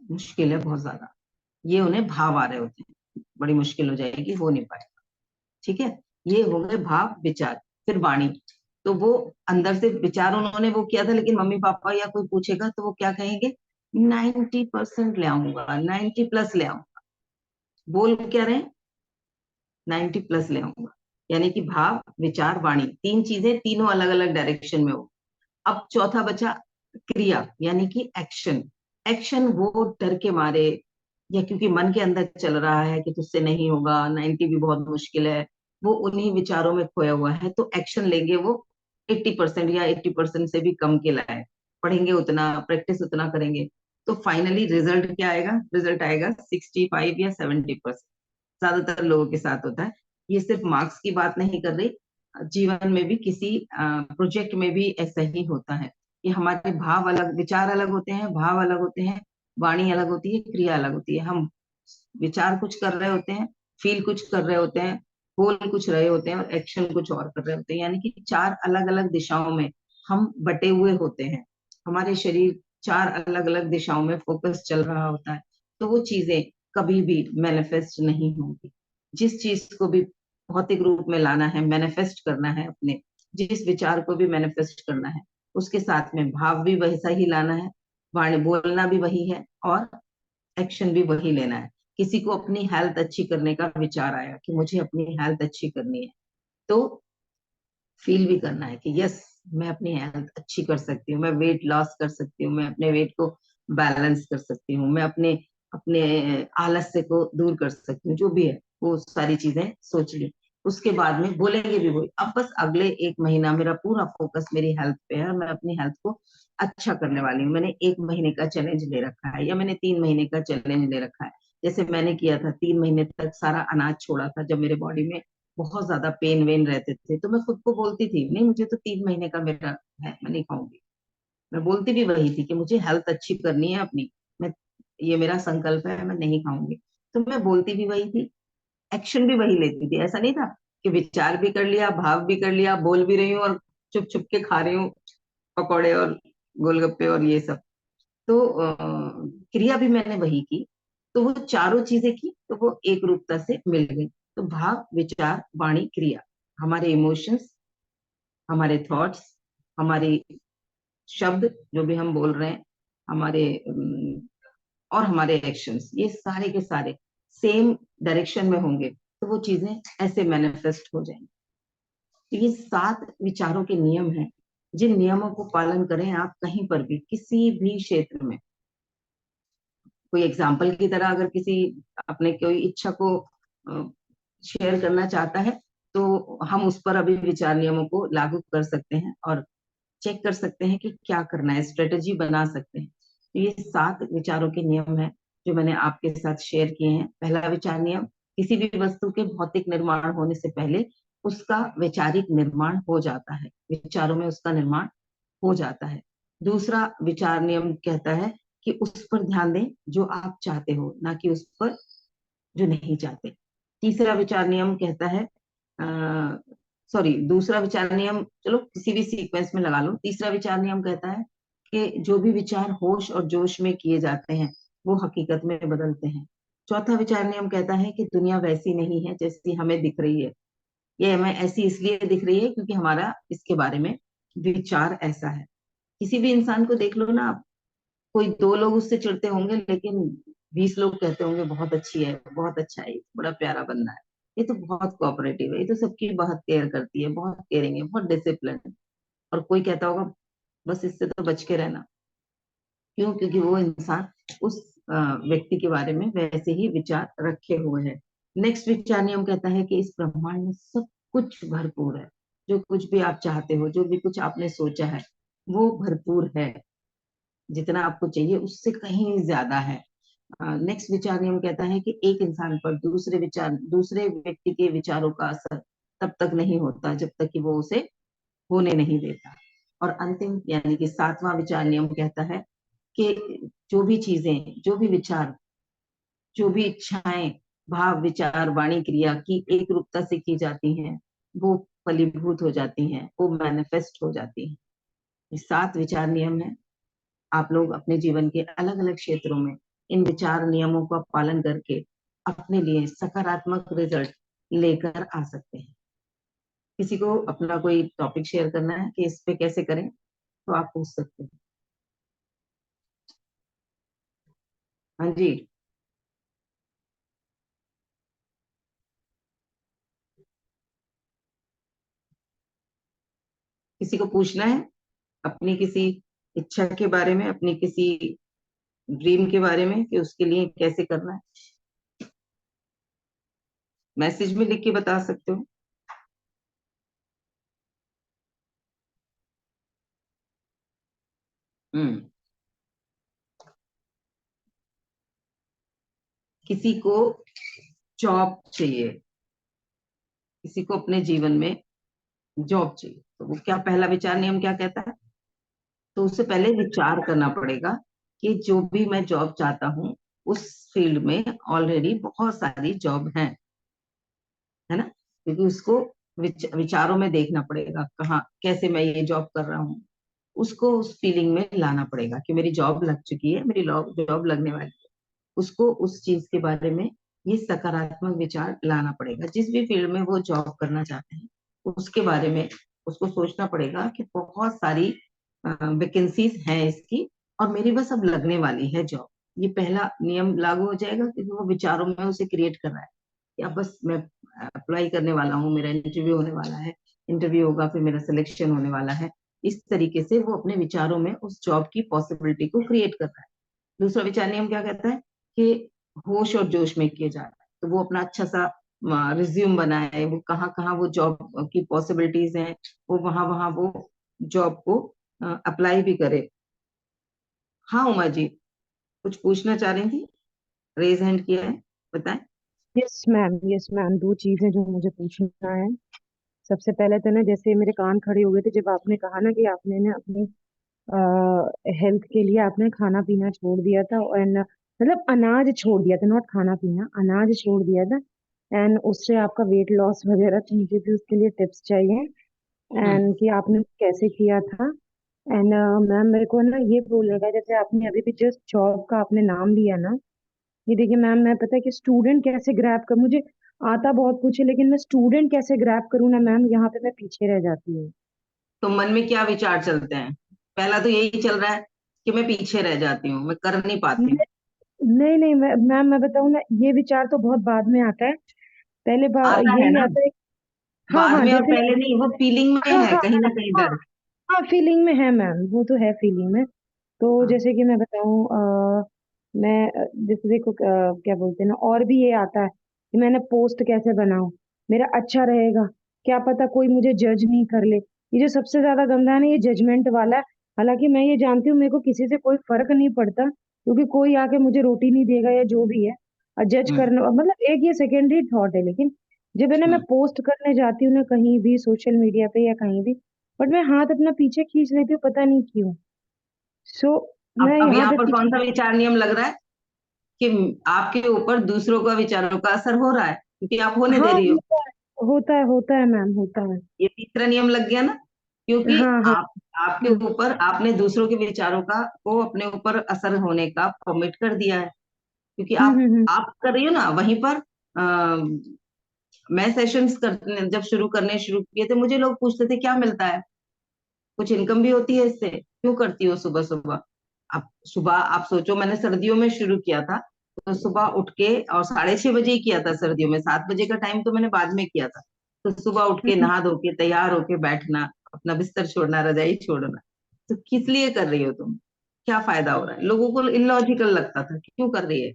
A: मुश्किल है बहुत ज्यादा। ये उन्हें भाव आ रहे होते हैं, बड़ी मुश्किल हो जाएगी, हो नहीं पाएगा। ठीक है, ये हो गए भाव, विचार। फिर वाणी, तो वो अंदर से विचार उन्होंने वो किया था, लेकिन मम्मी पापा या कोई पूछेगा तो वो क्या कहेंगे, 90% ले आऊंगा, 90+ ले आऊंगा। बोल क्या रहे हैं, 90+ ले आऊंगा। यानी कि भाव, विचार, वाणी, तीन चीजें, तीनों अलग अलग डायरेक्शन में हो। अब चौथा बचा क्रिया, यानी कि एक्शन। एक्शन वो डर के मारे, या क्योंकि मन के अंदर चल रहा है कि तुझसे नहीं होगा, 90 भी बहुत मुश्किल है, वो उन्हीं विचारों में खोया हुआ है, तो एक्शन लेंगे वो 80% या 80% से भी कम के लाए। पढ़ेंगे उतना, प्रैक्टिस उतना करेंगे, तो फाइनली रिजल्ट क्या आएगा, रिजल्ट आएगा 65 या 70%। ज्यादातर लोगों के साथ होता है। ये सिर्फ मार्क्स की बात नहीं कर रही, जीवन में भी किसी प्रोजेक्ट में भी ऐसा ही होता है कि हमारे भाव अलग, विचार अलग होते हैं, भाव अलग होते हैं, वाणी अलग होती है, क्रिया अलग होती है। हम विचार कुछ कर रहे होते हैं, फील कुछ कर रहे होते हैं, बोल कुछ रहे होते हैं, और एक्शन कुछ और कर रहे होते हैं। यानी कि चार अलग अलग दिशाओं में हम बटे हुए होते हैं। हमारे शरीर चार अलग अलग दिशाओं में फोकस चल रहा होता है। तो वो चीजें कभी भी मैनिफेस्ट नहीं होंगी। जिस चीज को भी भौतिक रूप में लाना है, मैनिफेस्ट करना है, अपने जिस विचार को भी मैनिफेस्ट करना है, उसके साथ में भाव भी वैसा ही लाना है, वाणी बोलना भी वही है, और एक्शन भी वही लेना है। किसी को अपनी हेल्थ अच्छी करने का विचार आया कि मुझे अपनी हेल्थ अच्छी करनी है, तो फील भी करना है कि यस, मैं अपनी हेल्थ अच्छी कर सकती हूँ, मैं वेट लॉस कर सकती हूँ, मैं अपने वेट को बैलेंस कर सकती हूँ, मैं अपने अपने आलस्य को दूर कर सकती हूँ, जो भी है वो सारी चीजें सोच ली। उसके बाद में बोलेंगे भी वही। अब बस अगले 1 महीना मेरा पूरा फोकस मेरी हेल्थ पे है, मैं अपनी हेल्थ को अच्छा करने वाली हूँ। मैंने 1 महीने का चैलेंज ले रखा है, या मैंने 3 महीने का चैलेंज ले रखा है। जैसे मैंने किया था, 3 महीने तक सारा अनाज छोड़ा था, जब मेरे बॉडी में बहुत ज्यादा पेन वेन रहते थे, तो मैं खुद को बोलती थी, नहीं मुझे तो 3 महीने का मेरा है, मैं नहीं खाऊंगी। मैं बोलती भी वही थी कि मुझे हेल्थ अच्छी करनी है अपनी, मैं, ये मेरा संकल्प है, मैं नहीं खाऊंगी। तो मैं बोलती भी वही थी, एक्शन भी वही लेती थी। ऐसा नहीं था कि विचार भी कर लिया, भाव भी कर लिया, बोल भी रही हूँ और चुप चुप के खा रही हूँ पकौड़े और गोलगप्पे और ये सब। तो क्रिया भी मैंने वही की। तो वो चारों चीजें की, तो वो एक रूपता से मिल गई। तो भाव, विचार, वाणी, क्रिया, हमारे इमोशंस, हमारे थॉट्स, हमारे शब्द जो भी हम बोल रहे हैं, हमारे और हमारे एक्शंस, ये सारे के सारे सेम डायरेक्शन में होंगे, तो वो चीजें ऐसे मैनिफेस्ट हो जाएंगी। तो ये 7 विचारों के नियम हैं, जिन नियमों को पालन करें आप कहीं पर भी, किसी भी क्षेत्र में। कोई एग्जाम्पल की तरह अगर किसी अपने कोई इच्छा को शेयर करना चाहता है, तो हम उस पर अभी विचार नियमों को लागू कर सकते हैं, और चेक कर सकते हैं कि क्या करना है, स्ट्रेटेजी बना सकते हैं। तो ये 7 विचारों के नियम हैं जो मैंने आपके साथ शेयर किए हैं। पहला विचार नियम, किसी भी वस्तु के भौतिक निर्माण होने से पहले उसका वैचारिक निर्माण हो जाता है, विचारों में उसका निर्माण हो जाता है। दूसरा विचार नियम कहता है कि उस पर ध्यान दें जो आप चाहते हो, ना कि उस पर जो नहीं चाहते। तीसरा विचार नियम कहता है, सॉरी, दूसरा विचार नियम, चलो किसी भी सीक्वेंस में लगा लो। तीसरा विचार नियम कहता है कि जो भी विचार होश और जोश में किए जाते हैं वो हकीकत में बदलते हैं। चौथा विचार नियम कहता है कि दुनिया वैसी नहीं है जैसी हमें दिख रही है, ये हमें ऐसी इसलिए दिख रही है क्योंकि हमारा इसके बारे में विचार ऐसा है। किसी भी इंसान को देख लो ना आप, कोई 2 लोग उससे चिढ़ते होंगे, लेकिन 20 लोग कहते होंगे बहुत अच्छी है, बहुत अच्छा है, बड़ा प्यारा बंदा है, ये तो बहुत कोऑपरेटिव है, ये तो सबकी बहुत केयर करती है, बहुत केयरिंग है, बहुत डिसिप्लिन है। और कोई कहता होगा बस इससे तो बच के रहना। क्यों? क्योंकि वो इंसान उस व्यक्ति के बारे में वैसे ही विचार रखे हुए है। नेक्स्ट विचार नियम कहता है कि इस ब्रह्मांड में सब कुछ भरपूर है, जो कुछ भी आप चाहते हो, जो भी कुछ आपने सोचा है, वो भरपूर है, जितना आपको चाहिए उससे कहीं ज्यादा है। नेक्स्ट विचार नियम कहता है कि एक इंसान पर दूसरे व्यक्ति के विचारों का असर तब तक नहीं होता जब तक कि वो उसे होने नहीं देता। और अंतिम यानी कि 7वां विचार नियम कहता है कि जो भी चीजें, जो भी विचार, जो भी इच्छाएं, भाव, विचार, वाणी, क्रिया की एक रूपता से की जाती हैं, वो फलीभूत हो जाती हैं, वो मैनिफेस्ट हो जाती हैं। ये 7 विचार नियम है। आप लोग अपने जीवन के अलग अलग क्षेत्रों में इन विचार नियमों का पालन करके अपने लिए सकारात्मक रिजल्ट लेकर आ सकते हैं। किसी को अपना कोई टॉपिक शेयर करना है कि इस पे कैसे करें, तो आप पूछ सकते हैं। हाँ जी। किसी को पूछना है अपनी किसी इच्छा के बारे में, अपनी किसी ड्रीम के बारे में, कि उसके लिए कैसे करना है, मैसेज में लिख के बता सकते हो। हम्म। किसी को जॉब चाहिए, किसी को अपने जीवन में जॉब चाहिए, तो वो क्या, पहला विचार नियम क्या कहता है? तो उससे पहले विचार करना पड़ेगा कि जो भी मैं जॉब चाहता हूँ, उस फील्ड में ऑलरेडी बहुत सारी जॉब है ना। क्योंकि उसको विचारों में देखना पड़ेगा, कहाँ कैसे मैं ये जॉब कर रहा हूँ, उसको उस फीलिंग में लाना पड़ेगा कि मेरी जॉब लग चुकी है, मेरी जॉब लगने वाली है। उसको उस चीज के बारे में ये सकारात्मक विचार लाना पड़ेगा। जिस भी फील्ड में वो जॉब करना चाहते हैं, उसके बारे में उसको सोचना पड़ेगा कि बहुत सारी वैकेंसीज हैं इसकी, और मेरी बस अब लगने वाली है जॉब। ये पहला नियम लागू हो जाएगा, क्योंकि वो विचारों में उसे क्रिएट कर रहा है कि अब बस मैं अप्लाई करने वाला हूँ, मेरा इंटरव्यू होने वाला है, इंटरव्यू होगा, फिर मेरा सिलेक्शन होने वाला है। इस तरीके से वो अपने विचारों में उस जॉब की पॉसिबिलिटी को क्रिएट कर रहा है। दूसरा विचार नियम क्या कहता है कि होश और जोश में किया जा रहा है, तो वो अपना अच्छा सा रिज्यूम बनाए, वो कहाँ कहाँ वो जॉब की पॉसिबिलिटीज हैं, वो वहां वहां वो जॉब को अप्लाई भी करे। हाँ उमा जी, कुछ पूछना चाह रही थी, रेज हैंड किया है, बताएं।
B: यस मैम, यस मैम, दो चीजें जो मुझे पूछना है। सबसे पहले तो ना, जैसे मेरे कान खड़े हो गए थे जब आपने कहा ना कि आपने ना अपनी हेल्थ के लिए आपने खाना पीना छोड़ दिया था, एंड मतलब अनाज छोड़ दिया था, नॉट खाना पीना, अनाज छोड़ दिया था। एंड उससे आपका वेट लॉस वगैरह थी, मुझे भी उसके लिए टिप्स चाहिए,
A: हम्म।
B: एंड कि आपने कैसे किया था। एंड मैम मेरे को ना ये बोलेगा, जैसे आपने अभी भी जस्ट जॉब का आपने नाम लिया ना, ये देखिए मैम, मैं पता है कि स्टूडेंट कैसे ग्रैब कर, मुझे आता बहुत कुछ है लेकिन मैं स्टूडेंट कैसे ग्रैब करूँ ना मैम, यहाँ पे मैं पीछे रह जाती हूँ।
A: तो मन में क्या विचार चलते हैं? पहला तो यही चल रहा है कि मैं पीछे रह जाती हूँ, मैं कर नहीं पाती हूँ।
B: नहीं नहीं नहीं, मैम मैं बताऊँ ना, ये विचार तो बहुत बाद में आता है। पहले
A: आता है
B: यही
A: ना,
B: आता है। हाँ
A: बाद
B: हाँ,
A: में और
B: जैसे
A: पहले नहीं, वो फीलिंग में
B: हाँ
A: है
B: हाँ
A: कहीं
B: हाँ
A: ना कहीं
B: हाँ
A: डर।
B: हाँ, फीलिंग में है मैम, वो तो है फीलिंग में। तो
A: हाँ।
B: जैसे कि मैं बताऊँ, मैं जैसे देखो, क्या बोलते हैं ना, और भी ये आता है कि मैंने पोस्ट कैसे बनाऊं, मेरा अच्छा रहेगा, क्या पता कोई मुझे जज नहीं कर ले। ये जो सबसे ज्यादा गंदा है ना, ये जजमेंट वाला है। हालांकि मैं ये जानती हूँ मेरे को किसी से कोई फर्क नहीं पड़ता, क्योंकि कोई आके मुझे रोटी नहीं देगा या जो भी है। और जज
A: हम्म।
B: करना मतलब एक ये सेकेंडरी थॉट है, लेकिन जब है ना मैं
A: हम्म।
B: पोस्ट करने जाती हूँ ना कहीं भी सोशल मीडिया पे या कहीं भी, बट मैं हाथ अपना पीछे खींच लेती हूँ, पता नहीं क्यों। सो मैं
A: अब
B: यहाँ
A: यहाँ
B: पे
A: पर कौन
B: पीछे।
A: सा विचार नियम लग रहा है कि आपके ऊपर दूसरों का विचारों का असर हो रहा है, क्योंकि आप होने दे
B: हाँ,
A: रही हो।
B: होता है मैम, होता है।
A: ये तीसरा नियम लग गया ना, क्योंकि
B: हाँ हाँ।
A: आप, आपके
B: हम्म
A: ऊपर आपने दूसरों के विचारों का को अपने ऊपर असर होने का परमिट कर दिया है। क्योंकि
B: हम्म हम्म हम्म
A: आप कर रही हो ना वहीं पर। मैं सेशंस कर जब शुरू किए थे, मुझे लोग पूछते थे क्या मिलता है, कुछ इनकम भी होती है इससे, क्यों करती हो सुबह सुबह? अब सुबह आप सोचो, मैंने सर्दियों में शुरू किया था, तो सुबह उठ के, और 6:30 बजे ही किया था सर्दियों में, 7 बजे का टाइम तो मैंने बाद में किया था। तो सुबह उठ के
B: हम्म
A: नहा धो के तैयार होके बैठना, अपना बिस्तर छोड़ना, रजाई छोड़ना, तो किस लिए कर रही हो तुम? क्या फायदा हो रहा है? लोगों को इलॉजिकल लगता था कि क्यों कर रही है।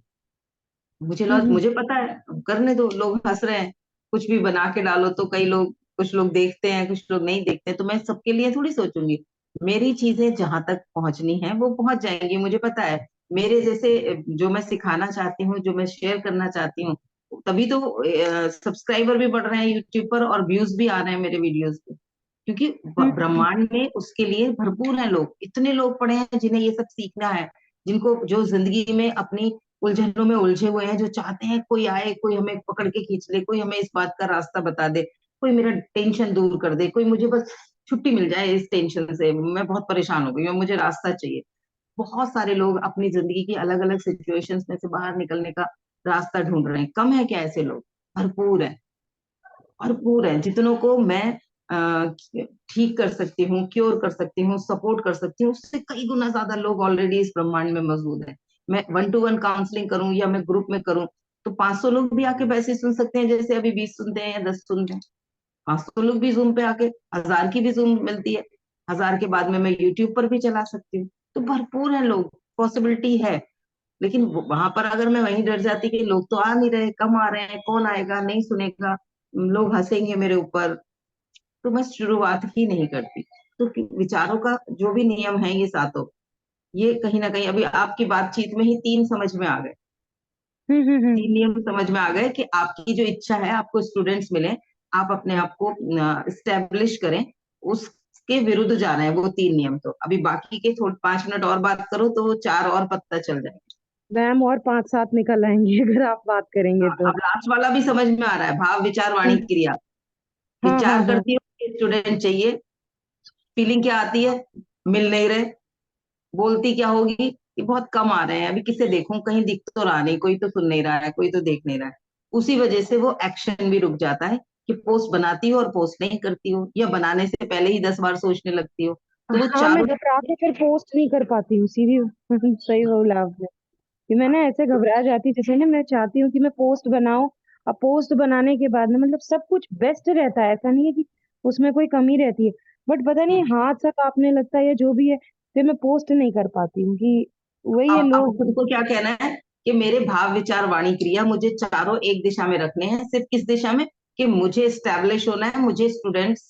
B: हम्म
A: मुझे पता है, अब करने दो, लोग हंस रहे हैं, कुछ भी बना के डालो तो कई लोग, कुछ लोग देखते हैं, कुछ लोग नहीं देखते, तो मैं सबके लिए थोड़ी सोचूंगी। मेरी चीजें जहां तक पहुंचनी है वो पहुंच जाएंगी, मुझे पता है। मेरे जैसे जो मैं सिखाना चाहती हूँ, जो मैं शेयर करना चाहती हूँ, तभी तो सब्सक्राइबर भी बढ़ रहे हैं यूट्यूब पर, और व्यूज भी आ रहे हैं मेरे वीडियोस पे। क्योंकि
B: हम्म,
A: ब्रह्मांड में उसके लिए भरपूर हैं लोग, इतने लोग पड़े हैं जिन्हें ये सब सीखना है। जिनको, जो जिंदगी में अपनी उलझनों में उलझे हुए हैं, जो चाहते हैं कोई आए, कोई हमें पकड़ के खींच ले, कोई हमें इस बात का रास्ता बता दे, कोई मेरा टेंशन दूर कर दे, कोई मुझे बस छुट्टी मिल जाए इस टेंशन से, मैं बहुत परेशान हो गई हूँ, मुझे रास्ता चाहिए। बहुत सारे लोग अपनी जिंदगी की अलग अलग सिचुएशंस में से बाहर निकलने का रास्ता ढूंढ रहे हैं। कम है क्या ऐसे लोग? भरपूर है, भरपूर है। जितनों को मैं ठीक कर सकती हूँ, क्योर कर सकती हूँ, सपोर्ट कर सकती हूँ, उससे कई गुना ज्यादा लोग ऑलरेडी इस ब्रह्मांड में मौजूद है। मैं 1-to-1 काउंसलिंग करूं या मैं ग्रुप में करूं, तो 500 लोग भी आके वैसे सुन सकते हैं जैसे अभी 20 सुनते हैं या 10 सुनते हैं। 500 लोग भी जूम पे आके, 1000 की भी जूम मिलती है, 1000 के बाद में मैं यूट्यूब पर भी चला सकती हूँ। तो भरपूर है लोग, पॉसिबिलिटी है। लेकिन वहां पर अगर मैं वहीं डर जाती कि लोग तो आ नहीं रहे, कम आ रहे हैं, कौन आएगा, नहीं सुनेगा, लोग हंसेंगे मेरे ऊपर, तो मैं शुरुआत ही नहीं करती। तो विचारों का जो भी नियम है ये सातों, ये कहीं ना कहीं अभी आपकी बातचीत में ही तीन समझ में आ गए।
B: हम्म।
A: तीन नियम समझ में आ गए कि आपकी जो इच्छा है, आपको स्टूडेंट्स मिले, आप अपने आप को स्टेब्लिश करें, उसके विरुद्ध जाना है वो तीन नियम। तो अभी बाकी के थोड़े 5 मिनट और बात करो तो वो चार और पत्ता चल जाए।
B: मैम और 5-7 निकल आएंगे अगर आप बात करेंगे
A: हाँ,
B: तो।
A: अब लास्ट वाला भी समझ में आ रहा है, भाव विचार वाणी
B: हम्म,
A: क्रिया।
B: हाँ हाँ
A: विचार
B: हाँ।
A: करती हूँ, स्टूडेंट चाहिए, फीलिंग क्या आती है, मिल नहीं रहे, बोलती क्या होगी, ये बहुत कम आ रहे हैं, अभी किसे देखूं, कहीं दिख तो रहा नहीं, कोई तो सुन नहीं रहा है, कोई तो देख नहीं रहा है। उसी वजह से वो एक्शन भी रुक जाता है कि पोस्ट बनाती हो और पोस्ट नहीं करती हो, या बनाने से पहले ही 10 बार सोचने लगती हो। तो वो
B: हाँ, मैं
A: चारों,
B: घबरा के फिर पोस्ट नहीं कर पाती हूँ सीधी। सही बोला आपने कि मैं ना ऐसे घबरा जाती, जैसे ना मैं चाहती हूँ कि मैं पोस्ट बनाऊं। अब पोस्ट बनाने के बाद ना मतलब सब कुछ बेस्ट रहता है, ऐसा नहीं है कि उसमें कोई कमी रहती है। बट पता नहीं हाथ सा कांपने लगता है या जो भी है, फिर मैं पोस्ट नहीं कर पाती हूँ कि वही है
A: अब
B: लोग।
A: खुद को क्या कहना है कि मेरे भाव विचार वाणी क्रिया मुझे चारों एक दिशा में रखने हैं। सिर्फ किस दिशा में? कि मुझे स्टैब्लिश होना है, मुझे स्टूडेंट्स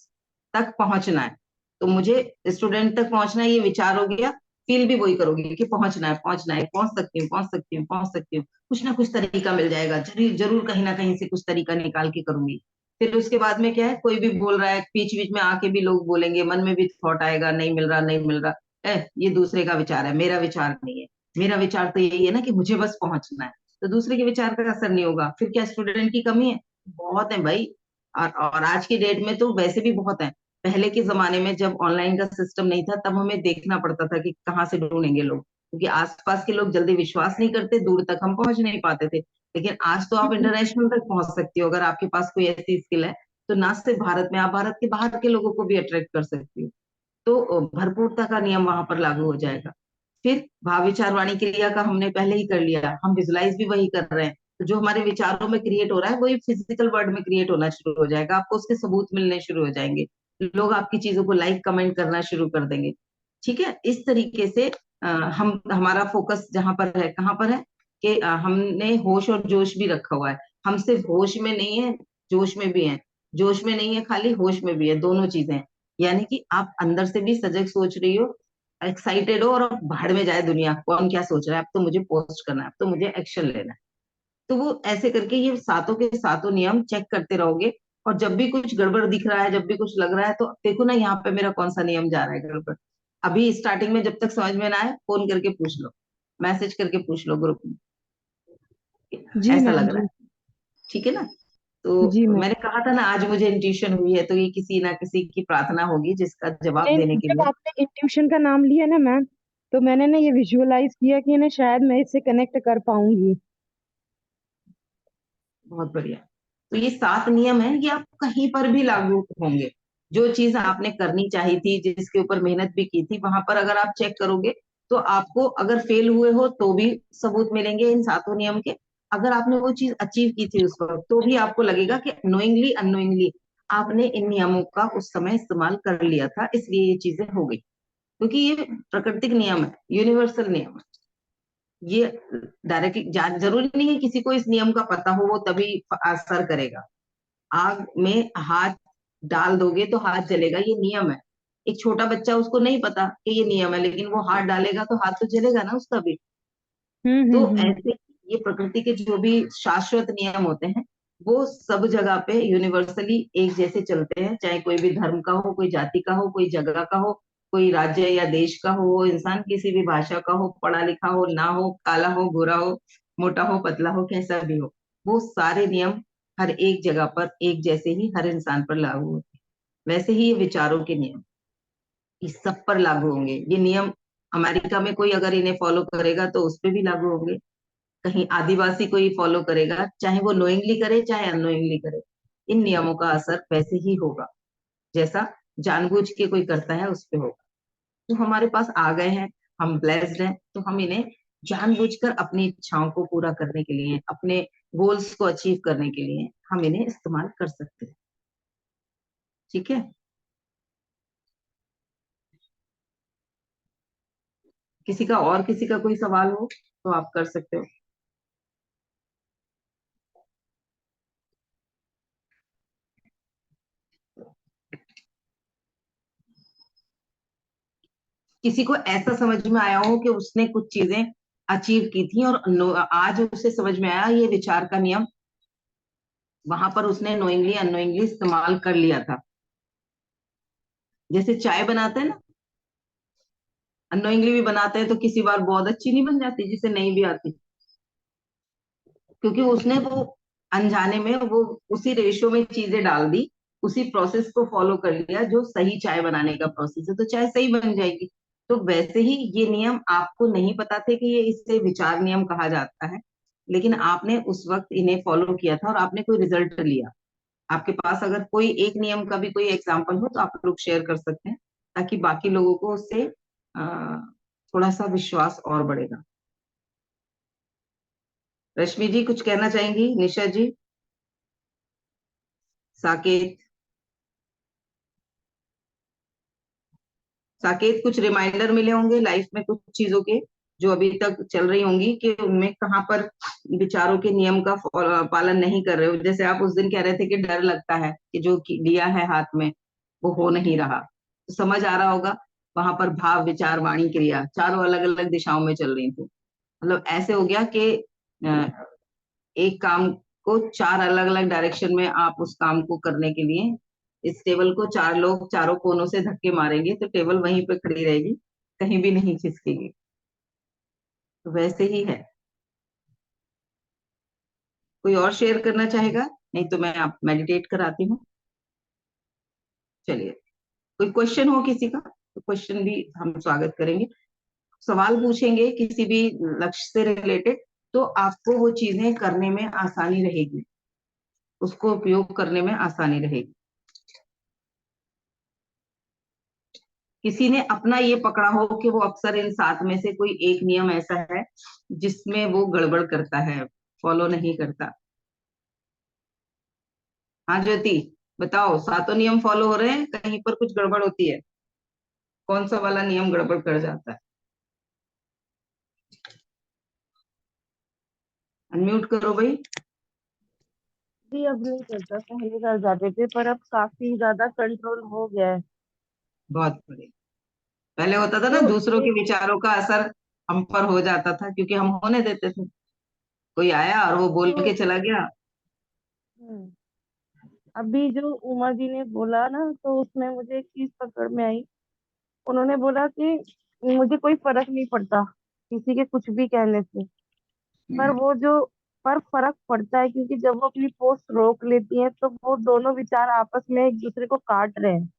A: तक पहुंचना है। तो मुझे स्टूडेंट तक पहुंचना है, ये विचार हो गया। फील भी वही करोगे कि पहुंचना है, पहुंचना है, पहुंच सकती हूँ, पहुंच सकती हूँ, पहुंच सकती हूँ, कुछ ना कुछ तरीका मिल जाएगा, जरूर जरूर कहीं ना कहीं से कुछ तरीका निकाल के करूंगी। फिर उसके बाद में क्या है, कोई भी बोल रहा है, बीच बीच में आके भी लोग बोलेंगे, मन में भी थॉट आएगा, नहीं मिल रहा, नहीं मिल रहा, ये दूसरे का विचार है, मेरा विचार नहीं है। मेरा विचार तो यही है ना कि मुझे बस पहुंचना है। तो दूसरे के विचार का असर नहीं होगा। फिर क्या स्टूडेंट की कमी है? बहुत है भाई। और आज की डेट में तो वैसे भी बहुत है। पहले के जमाने में जब ऑनलाइन का सिस्टम नहीं था, तब हमें देखना पड़ता था कि कहाँ से ढूंढेंगे लोग, क्योंकि आसपास के लोग जल्दी विश्वास नहीं करते, दूर तक हम पहुंच नहीं पाते थे। लेकिन आज तो आप इंटरनेशनल तक पहुंच सकती हो, अगर आपके पास कोई ऐसी स्किल है। तो ना सिर्फ भारत में, आप भारत के बाहर के लोगों को भी अट्रैक्ट कर सकती हो। तो भरपूरता का नियम वहां पर लागू हो जाएगा। फिर भाव विचार वाणी क्रिया का हमने पहले ही कर लिया, हम विजुलाइज भी वही कर रहे हैं। तो जो हमारे विचारों में क्रिएट हो रहा है, वही फिजिकल वर्ल्ड में क्रिएट होना शुरू हो जाएगा, आपको उसके सबूत मिलने शुरू हो जाएंगे। लोग आपकी चीजों को लाइक कमेंट करना शुरू कर देंगे। ठीक है, इस तरीके से हम, हमारा फोकस जहां पर है, कहाँ पर है कि हमने होश और जोश भी रखा हुआ है। हम सिर्फ होश में नहीं है, जोश में भी है। जोश में नहीं है खाली, होश में भी है, दोनों चीजें हैं। यानी कि आप अंदर से भी सजग सोच रही हो, एक्साइटेड हो, और अब भाड़ में जाए दुनिया, कौन क्या सोच रहा है, अब तो मुझे पोस्ट करना है, अब तो मुझे एक्शन लेना है। तो वो ऐसे करके ये सातों के सातों नियम चेक करते रहोगे। और जब भी कुछ गड़बड़ दिख रहा है, जब भी कुछ लग रहा है, तो देखो ना यहाँ पे मेरा कौन सा नियम जा रहा है गड़बड़। अभी स्टार्टिंग में जब तक समझ में ना आए, फोन करके पूछ लो, मैसेज करके पूछ लो ग्रुप में,
B: जी
A: ऐसा
B: मैम
A: लग रहा
B: जी।
A: है। ठीक है ना?
B: जी
A: तो
B: मैम।
A: मैंने कहा था ना, आज मुझे इंट्यूशन हुई है, तो ये किसी ना किसी की प्रार्थना होगी जिसका जवाब
B: नहीं
A: देने
B: नहीं,
A: के
B: जब
A: लिए।
B: आपने इंट्यूशन का नाम लिया ना मैम, तो मैंने ना ये विजुअलाइज किया कि ना शायद मैं इससे कनेक्ट कर पाऊंगी।
A: बहुत बढ़िया। तो ये 7 नियम है, ये आप कहीं पर भी लागू होंगे। जो चीज आपने करनी चाहिए थी, जिसके ऊपर मेहनत भी की थी, वहां पर अगर आप चेक करोगे, तो आपको अगर फेल हुए हो तो भी सबूत मिलेंगे इन सातों नियम के। अगर आपने वो चीज अचीव की थी उस वक्त, तो भी आपको लगेगा कि नोइंगली अननोइंगली आपने इन नियमों का उस समय इस्तेमाल कर लिया था, इसलिए ये चीजें हो गई। क्योंकि ये प्राकृतिक नियम है, यूनिवर्सल नियम है। ये डायरेक्टली, जरूरी नहीं है किसी को इस नियम का पता हो वो तभी असर करेगा। आग में हाथ डाल दोगे तो हाथ जलेगा, ये नियम है। एक छोटा बच्चा, उसको नहीं पता कि ये नियम है, लेकिन वो हाथ डालेगा तो हाथ तो जलेगा ना उसका भी। तो
B: हम्म।
A: ऐसे ये प्रकृति के जो भी शाश्वत नियम होते हैं, वो सब जगह पे यूनिवर्सली एक जैसे चलते हैं, चाहे कोई भी धर्म का हो, कोई जाति का हो, कोई जगह का हो, कोई राज्य या देश का हो, वो इंसान किसी भी भाषा का हो, पढ़ा लिखा हो ना हो, काला हो गोरा हो, मोटा हो पतला हो, कैसा भी हो, वो सारे नियम हर एक जगह पर एक जैसे ही हर इंसान पर लागू होते हैं। वैसे ही ये विचारों के नियम इस सब पर लागू होंगे। ये नियम अमेरिका में कोई अगर इन्हें फॉलो करेगा तो उस पर भी लागू होंगे। कहीं आदिवासी कोई फॉलो करेगा, चाहे वो नोइंगली करे चाहे अननोइंगली करे, इन नियमों का असर वैसे ही होगा जैसा जानबूझ के कोई करता है उस पे होगा। तो हमारे पास आ गए हैं, हम ब्लेस्ड हैं, तो हम इन्हें जानबूझकर अपनी इच्छाओं को पूरा करने के लिए, अपने गोल्स को अचीव करने के लिए हम इन्हें इस्तेमाल कर सकते हैं। ठीक है, किसी का कोई सवाल हो तो आप कर सकते हो। किसी को ऐसा समझ में आया हो कि उसने कुछ चीजें अचीव की थी और आज उसे समझ में आया ये विचार का नियम वहां पर उसने नोइंगली अननोइंगली इस्तेमाल कर लिया था। जैसे चाय बनाते हैं ना, अननोइंगली भी बनाते हैं तो किसी बार बहुत अच्छी नहीं बन जाती जिसे नहीं भी आती, क्योंकि उसने वो अनजाने में वो उसी रेशो में चीजें डाल दी, उसी प्रोसेस को फॉलो कर लिया जो सही चाय बनाने का प्रोसेस है, तो चाय सही बन जाएगी। तो वैसे ही ये नियम आपको नहीं पता थे कि ये इससे विचार नियम कहा जाता है, लेकिन आपने उस वक्त इन्हें फॉलो किया था और आपने कोई रिजल्ट लिया। आपके पास अगर कोई एक नियम का भी कोई एग्जाम्पल हो तो आप लोग शेयर कर सकते हैं, ताकि बाकी लोगों को उससे थोड़ा सा विश्वास और बढ़ेगा। रश्मि जी कुछ कहना चाहेंगी? निशा जी, साकेत, साकेत कुछ रिमाइंडर मिले होंगे लाइफ में कुछ चीजों के जो अभी तक चल रही होंगी कि उनमें कहाँ पर विचारों के नियम का पालन नहीं कर रहे हो। जैसे आप उस दिन कह रहे थे कि डर लगता है कि जो लिया है हाथ में वो हो नहीं रहा, तो समझ आ रहा होगा वहां पर भाव विचार वाणी क्रिया चारों अलग अलग दिशाओं में चल रही थी। मतलब ऐसे हो गया कि एक काम को चार अलग अलग डायरेक्शन में आप उस काम को करने के लिए इस टेबल को चार लोग चारों कोनों से धक्के मारेंगे तो टेबल वहीं पे खड़ी रहेगी, कहीं भी नहीं खिसकेगी। तो वैसे ही है। कोई और शेयर करना चाहेगा? नहीं तो मैं आप मेडिटेट कराती हूँ। चलिए, कोई क्वेश्चन हो किसी का तो क्वेश्चन भी हम स्वागत करेंगे। सवाल पूछेंगे किसी भी लक्ष्य से रिलेटेड तो आपको वो चीजें करने में आसानी रहेगी, उसको उपयोग करने में आसानी रहेगी। किसी ने अपना ये पकड़ा हो कि वो अक्सर इन सात में से कोई एक नियम ऐसा है जिसमें वो गड़बड़ करता है, फॉलो नहीं करता। हाँ ज्योति, बताओ, सातों नियम फॉलो हो रहे हैं, कहीं पर कुछ गड़बड़ होती है? कौन सा वाला नियम गड़बड़ कर जाता है? अनम्यूट करो भाई।
C: भी अब नहीं करता, पहले कर जाते थे पर अब काफी ज्यादा कंट्रोल हो गया है।
A: बहुत बढ़िया। पहले होता था ना
C: तो
A: दूसरों के
C: एक
A: विचारों का असर हम पर हो जाता था क्योंकि हम होने देते थे। कोई आया और वो बोल
C: तो
A: के चला गया।
C: हम्म, अभी जो उमा जी ने बोला ना तो उसमें मुझे एक चीज पकड़ में आई। उन्होंने बोला कि मुझे कोई फर्क नहीं पड़ता किसी के कुछ भी कहने से, पर
A: हम्म,
C: वो जो पर फर्क पड़ता है क्योंकि जब वो अपनी पोस्ट रोक लेती है तो वो दोनों विचार आपस में एक दूसरे को काट रहे हैं।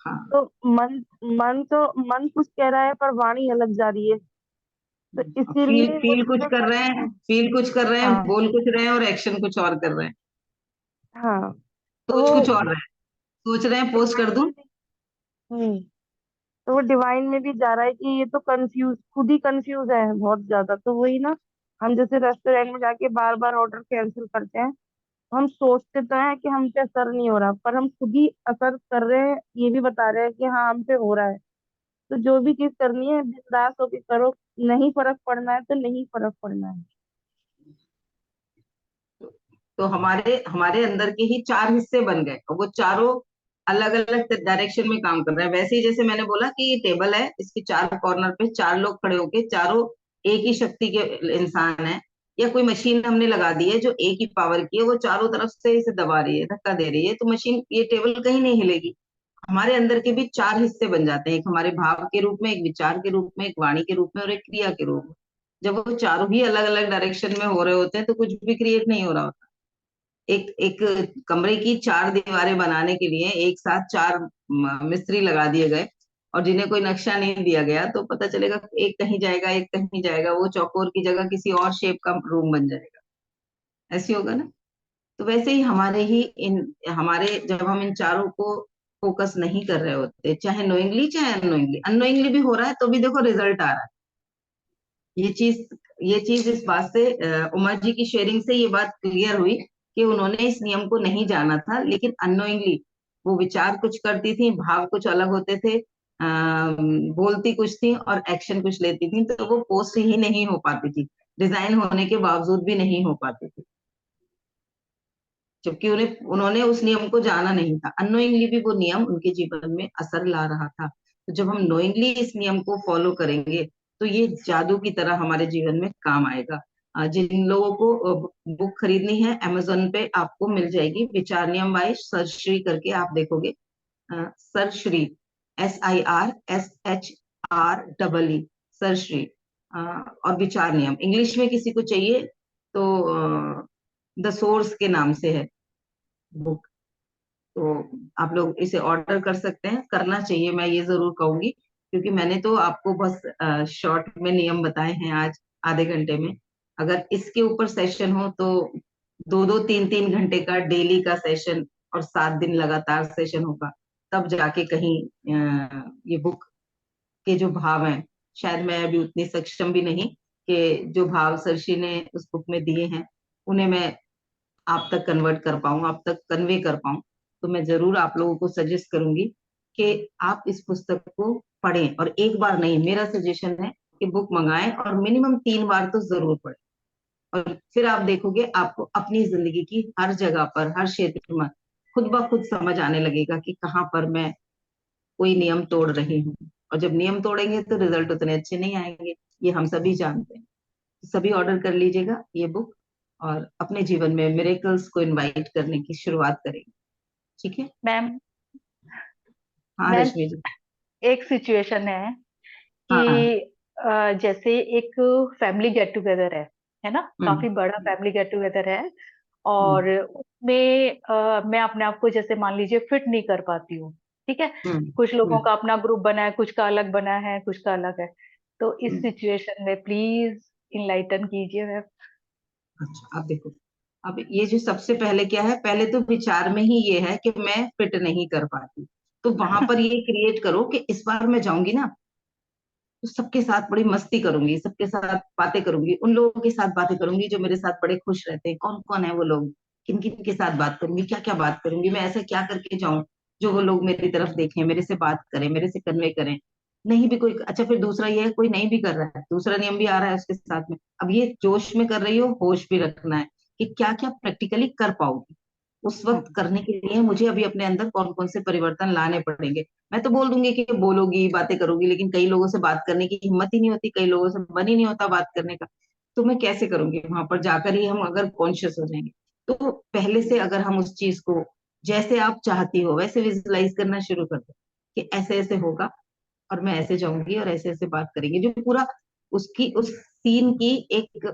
A: हाँ।
C: तो मन मन कुछ कह रहा है पर वाणी अलग जा रही है, तो
A: फील
C: इसीलिए वो
A: फील कुछ
C: चीजें
A: कर रहे हैं, फील कुछ कर रहे हैं,
C: हाँ
A: बोल कुछ रहे हैं और एक्शन कुछ और कर रहे हैं।
C: हाँ। तो
A: सोच कुछ
C: वो
A: और रहे हैं, सोच रहे हैं पोस्ट कर
C: डिवाइन
A: दूं।
C: में भी तो वो डिवाइन में भी जा रहा है कि ये तो कंफ्यूज, खुद ही कंफ्यूज है बहुत ज्यादा। तो वही ना, हम जैसे रेस्टोरेंट में जाके बार बार ऑर्डर कैंसिल करते हैं, हम सोचते तो हैं कि हम पे असर नहीं हो रहा पर हम खुद ही असर कर रहे हैं, ये भी बता रहे हैं कि हाँ हम पे हो रहा है। तो जो भी चीज करनी है बिंदास होके करो, नहीं फर्क पड़ना है तो नहीं फर्क पड़ना है।
A: तो हमारे हमारे अंदर के ही चार हिस्से बन गए और वो चारों अलग अलग डायरेक्शन में काम कर रहे हैं। वैसे ही जैसे मैंने बोला कि ये टेबल है, इसके चार कॉर्नर पे चार लोग खड़े होके चारों एक ही शक्ति के इंसान है, या कोई मशीन हमने लगा दी है जो एक ही पावर की है, वो चारों तरफ से इसे दबा रही है, धक्का दे रही है, तो मशीन ये टेबल कहीं नहीं हिलेगी। हमारे अंदर के भी चार हिस्से बन जाते हैं, एक हमारे भाव के रूप में, एक विचार के रूप में, एक वाणी के रूप में और एक क्रिया के रूप में। जब वो चारों ही अलग अलग डायरेक्शन में हो रहे होते हैं तो कुछ भी क्रिएट नहीं हो रहा होता। एक एक कमरे की चार दीवारें बनाने के लिए एक साथ चार मिस्त्री लगा दिए गए, और जिन्हें कोई नक्शा नहीं दिया गया, तो पता चलेगा एक कहीं जाएगा एक कहीं जाएगा, वो चौकोर की जगह किसी और शेप का रूम बन जाएगा। ऐसे होगा ना। तो वैसे ही हमारे जब हम इन चारों को फोकस नहीं कर रहे होते, चाहे नोइंगली चाहे अननोइंगली, अननोइंगली भी हो रहा है तो भी देखो रिजल्ट आ रहा है। ये चीज ये चीज इस बात से उमा जी की शेयरिंग से ये बात क्लियर हुई कि उन्होंने इस नियम को नहीं जाना था, लेकिन अननोइंगली वो विचार कुछ करती थी, भाव कुछ अलग होते थे, बोलती कुछ थी और एक्शन कुछ लेती थी, तो वो पोस्ट ही नहीं हो पाती थी, डिजाइन होने के बावजूद भी नहीं हो पाती थी, जबकि उन्होंने उस नियम को जाना नहीं था। अननोइंगली भी वो नियम उनके जीवन में असर ला रहा था। तो जब हम नोइंगली इस नियम को फॉलो करेंगे तो ये जादू की तरह हमारे जीवन में काम आएगा। जिन लोगों को बुक खरीदनी है, अमेजोन पे आपको मिल जाएगी, विचार नियम बाय सर श्री करके आप देखोगे। Sir Shri, SIRSHR, sir Shri. और विचार नियम इंग्लिश में किसी को चाहिए तो द सोर्स के नाम से है बुक। तो आप लोग इसे ऑर्डर कर सकते हैं, करना चाहिए, मैं ये जरूर कहूंगी, क्योंकि मैंने तो आपको बस शॉर्ट में नियम बताए हैं आज आधे घंटे में। अगर इसके ऊपर सेशन हो तो 2-2 3-3 घंटे का डेली का सेशन और 7 दिन लगातार सेशन होगा, तब जाके कहीं ये बुक के जो भाव हैं, शायद मैं अभी उतनी सक्षम भी नहीं कि जो भाव सरशी ने उस बुक में दिए हैं उन्हें मैं आप तक कन्वर्ट कर पाऊं, आप तक कन्वे कर पाऊं। तो मैं जरूर आप लोगों को सजेस्ट करूंगी कि आप इस पुस्तक को पढ़ें, और एक बार नहीं, मेरा सजेशन है कि बुक मंगाएं और मिनिमम 3 बार तो जरूर पढ़ें। और फिर आप देखोगे आपको अपनी जिंदगी की हर जगह पर, हर क्षेत्र में खुद ब खुद समझ आने लगेगा कि कहाँ पर मैं कोई नियम तोड़ रही हूँ। और जब नियम तोड़ेंगे तो रिजल्ट उतने अच्छे नहीं आएंगे, ये हम सभी जानते हैं। सभी ऑर्डर कर लीजिएगा ये बुक, और अपने जीवन में मिरेकल्स को इनवाइट करने की शुरुआत करेंगे। ठीक है।
D: मैम,
A: हाँ
D: मैम
A: रश्मि जी।
D: एक सिचुएशन है
A: हाँ।
D: कि जैसे एक फैमिली गेट टुगेदर है ना,
A: हम्म।
D: काफी बड़ा फैमिली गेट टुगेदर है।
A: हम्म।
D: और उसमें मैं अपने आप को जैसे मान लीजिए फिट नहीं कर पाती हूँ। ठीक है।
A: हम्म।
D: कुछ लोगों
A: हम्म।
D: का अपना ग्रुप बना है, कुछ का अलग बना है, कुछ का अलग है। तो इस
A: हम्म।
D: सिचुएशन में प्लीज इनलाइटन कीजिए मैम।
A: अच्छा, अब देखो, अब ये जो सबसे पहले क्या है, पहले तो विचार में ही ये है कि मैं फिट नहीं कर पाती, तो वहां पर ये क्रिएट करो कि इस बार मैं जाऊंगी ना तो सबके साथ बड़ी मस्ती करूंगी, सबके साथ बातें करूंगी, उन लोगों के साथ बातें करूंगी जो मेरे साथ बड़े खुश रहते हैं। कौन कौन है वो लोग, किन किन के साथ बात करूंगी, क्या क्या बात करूंगी, मैं ऐसा क्या करके जाऊं जो वो लोग मेरी तरफ देखें, मेरे से बात करें, मेरे से कन्वे करें। नहीं भी कोई, अच्छा फिर दूसरा ये है, कोई नहीं भी कर रहा है, दूसरा नियम भी आ रहा है उसके साथ में। अब ये जोश में कर रही हो, होश भी रखना है कि क्या क्या प्रैक्टिकली कर पाओगी उस वक्त। करने के लिए मुझे अभी अपने अंदर कौन कौन से परिवर्तन लाने पड़ेंगे। मैं तो बोल दूंगी कि बोलोगी, बातें करोगी, लेकिन कई लोगों से बात करने की हिम्मत ही नहीं होती, कई लोगों से मन ही नहीं होता बात करने का। तो मैं कैसे करूंगी, वहां पर जाकर ही हम अगर कॉन्शियस हो जाएंगे। तो पहले से अगर हम उस चीज को जैसे आप चाहती हो वैसे विजुलाइज करना शुरू कर दो कि ऐसे ऐसे होगा और मैं ऐसे जाऊंगी और ऐसे ऐसे बात करेंगे, जो पूरा उसकी उस सीन की एक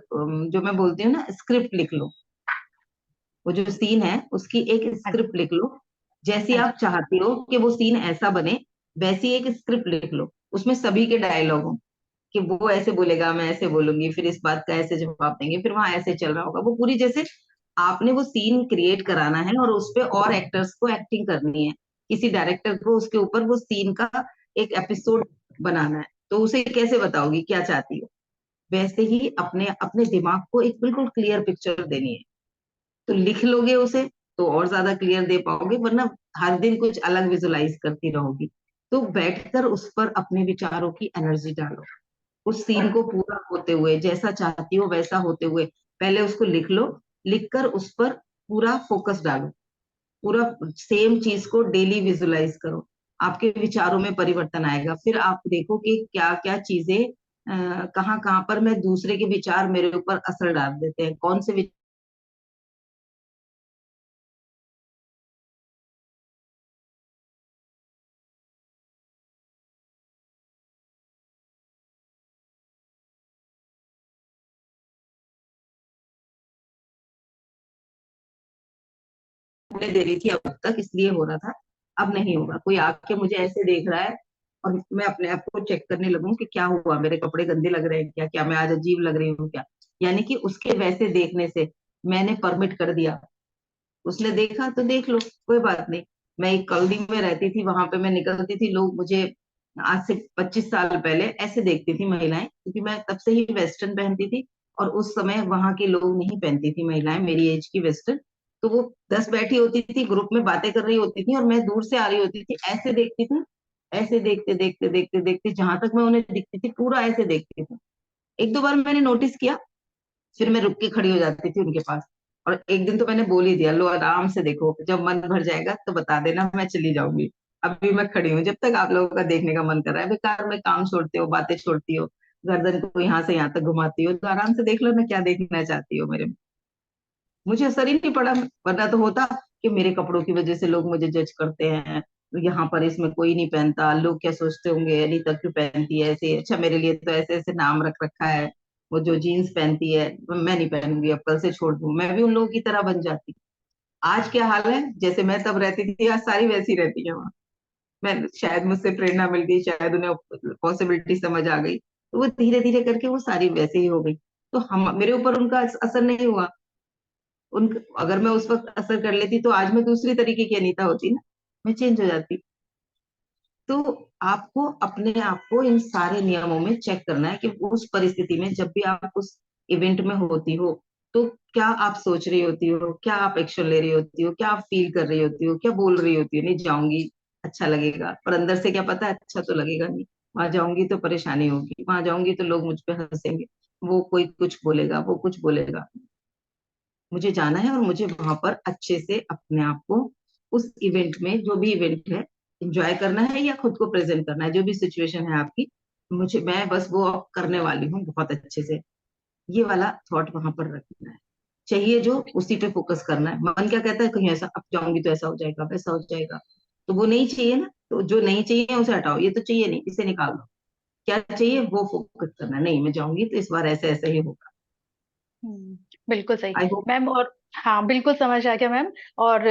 A: जो मैं बोलती हूँ ना, स्क्रिप्ट लिख लो। वो जो सीन है उसकी एक
D: हाँ जी।
A: स्क्रिप्ट लिख लो, जैसी
D: हाँ जी।
A: आप चाहती हो कि वो सीन ऐसा बने, वैसी एक स्क्रिप्ट लिख लो। उसमें सभी के डायलॉग हो कि वो ऐसे बोलेगा, मैं ऐसे बोलूंगी, फिर इस बात का ऐसे जवाब देंगे, फिर वहां ऐसे चल रहा होगा, वो पूरी जैसे आपने वो सीन क्रिएट कराना है और उस पे और एक्टर्स को एक्टिंग करनी है। किसी डायरेक्टर को उसके ऊपर वो सीन का एक एपिसोड बनाना है, तो उसे कैसे बताओगी क्या चाहती हो। वैसे ही अपने अपने दिमाग को एक बिल्कुल क्लियर पिक्चर देनी है। तो लिख लोगे उसे तो और ज्यादा क्लियर दे पाओगे, वरना हर दिन कुछ अलग विजुलाइज करती रहोगी। तो बैठकर उस पर अपने विचारों की एनर्जी डालो, उस सीन को पूरा होते हुए, जैसा चाहती हो वैसा होते हुए पहले उसको लिख लो। लिखकर उस पर पूरा फोकस डालो, पूरा सेम चीज को डेली विजुलाइज करो। आपके विचारों में परिवर्तन आएगा, फिर आप देखो कि क्या क्या चीजें कहाँ कहाँ पर मैं दूसरे के विचार मेरे ऊपर असर डाल देते हैं, कौन से होने दे रही थी अब तक, इसलिए हो रहा था। अब नहीं होगा। कोई आके मुझे ऐसे देख रहा है और मैं अपने आप को चेक करने लगूं कि क्या हुआ, मेरे कपड़े गंदे लग रहे हैं क्या, क्या मैं आज अजीब लग रही हूँ क्या, यानी कि उसके वैसे देखने से मैंने परमिट कर दिया। उसने देखा तो देख लो, कोई बात नहीं। मैं एक कॉलोनी में रहती थी, वहां पे मैं निकलती थी, लोग मुझे आज से 25 साल पहले ऐसे देखती थी महिलाएं, क्योंकि मैं तब से ही वेस्टर्न पहनती थी। और उस समय वहां के लोग नहीं पहनती थी महिलाएं मेरी एज की वेस्टर्न। तो वो 10 बैठी होती थी, ग्रुप में बातें कर रही होती थी और मैं दूर से आ रही होती थी, ऐसे देखती थी। ऐसे देखते देखते देखते देखते जहां तक मैं उन्हें दिखती थी पूरा ऐसे देखती थी। एक दो बार मैंने नोटिस किया, फिर मैं रुक के खड़ी हो जाती थी उनके पास। और एक दिन तो मैंने बोल ही दिया, लो आराम से देखो, जब मन भर जाएगा तो बता देना, मैं चली जाऊंगी। अभी मैं खड़ी हूँ, जब तक आप लोगों का देखने का मन कर रहा है। बेकार में काम छोड़ते हो, बातें छोड़ती हो, गर्दन को यहाँ से यहाँ तक घुमाती हो, तो आराम से देख लो ना क्या देखना चाहती हो मेरे में। मुझे असर ही नहीं पड़ा। वरना तो होता कि मेरे कपड़ों की वजह से लोग मुझे जज करते हैं, यहाँ पर इसमें कोई नहीं पहनता, लोग क्या सोचते होंगे, अनीता क्यों पहनती है ऐसे, अच्छा मेरे लिए तो ऐसे ऐसे नाम रख रखा है। वो जो जीन्स पहनती है मैं नहीं पहनूंगी, अब कल से छोड़ दूं, मैं भी उन लोगों की तरह बन जाती। आज क्या हाल है, जैसे मैं तब रहती थी आज सारी वैसी रहती है वहां। मैं शायद मुझसे प्रेरणा मिल गई, शायद उन्हें पॉसिबिलिटी समझ आ गई, तो वो धीरे धीरे करके वो सारी वैसे ही हो गई। तो हम, मेरे ऊपर उनका असर नहीं हुआ। उन, अगर मैं उस वक्त असर कर लेती तो आज मैं दूसरी तरीके की अनीता होती ना, मैं चेंज हो जाती। तो आपको अपने आप को इन सारे नियमों में चेक करना है कि उस परिस्थिति में जब भी आप उस इवेंट में होती हो, तो क्या आप सोच रही होती हो, क्या आप एक्शन ले रही होती हो, क्या आप फील कर रही होती हो, क्या बोल रही होती हो, नहीं जाऊंगी अच्छा लगेगा, पर अंदर से क्या पता है अच्छा तो लगेगा नहीं, वहां जाऊंगी तो परेशानी होगी, वहां जाऊंगी तो लोग मुझ पे हंसेंगे, वो कोई कुछ बोलेगा, वो कुछ बोलेगा। मुझे जाना है और मुझे वहां पर अच्छे से अपने आप को उस इवेंट में, जो भी इवेंट है, एंजॉय करना है या खुद को प्रेजेंट करना है, जो भी सिचुएशन है आपकी, मुझे, मैं बस वो अब करने वाली हूँ बहुत अच्छे से। ये वाला थॉट वहां पर रखना है। चाहिए जो उसी पे फोकस करना है। मन क्या कहता है, कहीं ऐसा अब जाऊंगी तो ऐसा हो जाएगा, वैसा हो जाएगा, तो वो नहीं चाहिए ना। तो जो नहीं चाहिए उसे हटाओ, ये तो चाहिए नहीं, इसे निकाल दो। क्या चाहिए वो फोकस करना है। नहीं, मैं जाऊंगी तो इस बार ऐसे ऐसे ही होगा।
D: बिल्कुल सही
A: आई होप।
D: मैम। और हाँ, बिल्कुल समझ आ गया मैम। और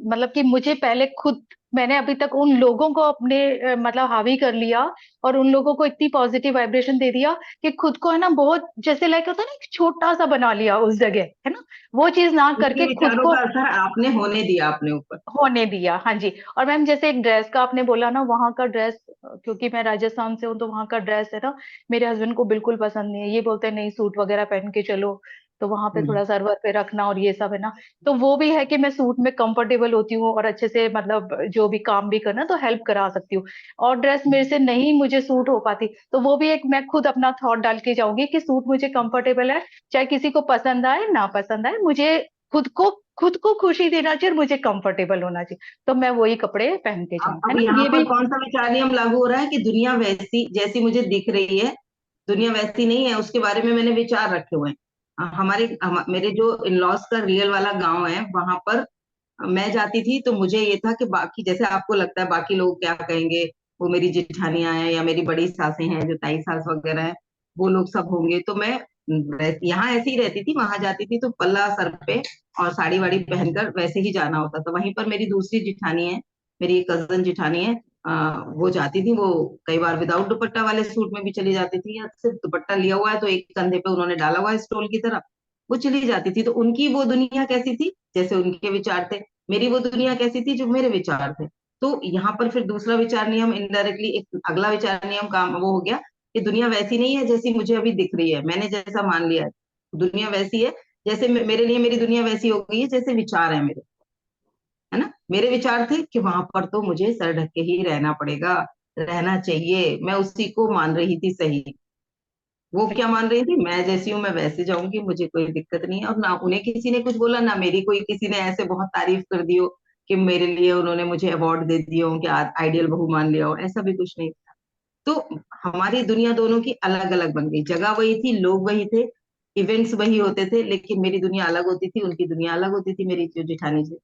D: मतलब कि मुझे पहले खुद, मैंने अभी तक उन लोगों को अपने मतलब हावी कर लिया, और उन लोगों को इतनी पॉजिटिव वाइब्रेशन दे दिया कि खुद को है ना बहुत जैसे लाइक होता है ना, एक छोटा सा बना लिया उस जगह, है ना। वो चीज ना
A: उनके
D: करके खुद
A: विचारों
D: को
A: का असर आपने होने दिया अपने ऊपर।
D: होने दिया। हाँ जी। और मैम जैसे एक ड्रेस का आपने बोला ना, वहां का ड्रेस, क्योंकि मैं राजस्थान से हूँ तो वहां का ड्रेस है ना, मेरे हस्बैंड को बिल्कुल पसंद नहीं है। ये बोलते हैं नहीं, सूट वगैरह पहन के चलो, तो वहां पे
A: हम्म।
D: थोड़ा सर्वर पे रखना और ये सब है ना। तो वो भी है कि मैं सूट में कंफर्टेबल होती हूँ और अच्छे से मतलब जो भी काम भी करना तो हेल्प करा सकती हूँ। और ड्रेस मेरे से नहीं मुझे सूट हो पाती, तो वो भी एक मैं खुद अपना थॉट डाल के जाऊंगी कि सूट मुझे कंफर्टेबल है, चाहे किसी को पसंद आए ना पसंद आए, मुझे खुद को खुद को खुशी देना चाहिए और मुझे कंफर्टेबल होना चाहिए, तो मैं वही कपड़े पहन के जाऊं, है
A: अब
D: ना,
A: यहाँ
D: ये
A: पर
D: भी।
A: कौन सा विचार नियम लागू हो रहा है कि दुनिया वैसी जैसी मुझे दिख रही है, दुनिया वैसी नहीं है, उसके बारे में मैंने विचार रखे हुए हैं। मेरे जो इन लॉज का रियल वाला गांव है, वहां पर मैं जाती थी तो मुझे ये था कि बाकी, जैसे आपको लगता है बाकी लोग क्या कहेंगे, वो मेरी जेठानियां हैं या मेरी बड़ी सासें हैं जो ताई सास वगैरह है, वो लोग सब होंगे, तो मैं यहाँ ऐसे ही रहती थी, वहां जाती थी तो पल्ला सर पे और साड़ी वाड़ी पहनकर वैसे ही जाना होता था। वहीं पर मेरी दूसरी जिठानी है, मेरी एक कजन जिठानी है, वो जाती थी, वो कई बार विदाउट दुपट्टा वाले सूट में भी चली जाती थी, या सिर्फ दुपट्टा लिया हुआ है तो एक कंधे पे उन्होंने डाला हुआ है स्टोल की तरह, वो चली जाती थी। तो उनकी वो दुनिया कैसी थी, जैसे उनके विचार थे, मेरी वो दुनिया कैसी थी जो मेरे विचार थे। तो यहाँ पर फिर दूसरा विचार नियम इनडायरेक्टली, एक अगला विचार नियम काम वो हो गया कि दुनिया वैसी नहीं है जैसी मुझे अभी दिख रही है, मैंने जैसा मान लिया है दुनिया वैसी है, जैसे मेरे लिए मेरी दुनिया वैसी हो गई है जैसे विचार है मेरे, है ना। मेरे विचार थे कि वहां पर तो मुझे सर ढक के ही रहना पड़ेगा, रहना चाहिए, मैं उसी को मान रही थी सही। वो क्या मान रही थी, मैं जैसी हूँ मैं वैसे जाऊंगी, मुझे कोई दिक्कत नहीं है। और ना उन्हें किसी ने कुछ बोला, ना मेरी कोई किसी ने ऐसे बहुत तारीफ कर दी हो कि मेरे लिए उन्होंने मुझे अवार्ड दे दिया हो कि आइडियल बहू मान लिया हो, ऐसा भी कुछ नहीं था। तो हमारी दुनिया दोनों की अलग अलग बन गई, जगह वही थी, लोग वही थे, इवेंट्स वही होते थे, लेकिन मेरी दुनिया अलग होती थी, उनकी दुनिया अलग होती थी, मेरी जो जिठानी जी।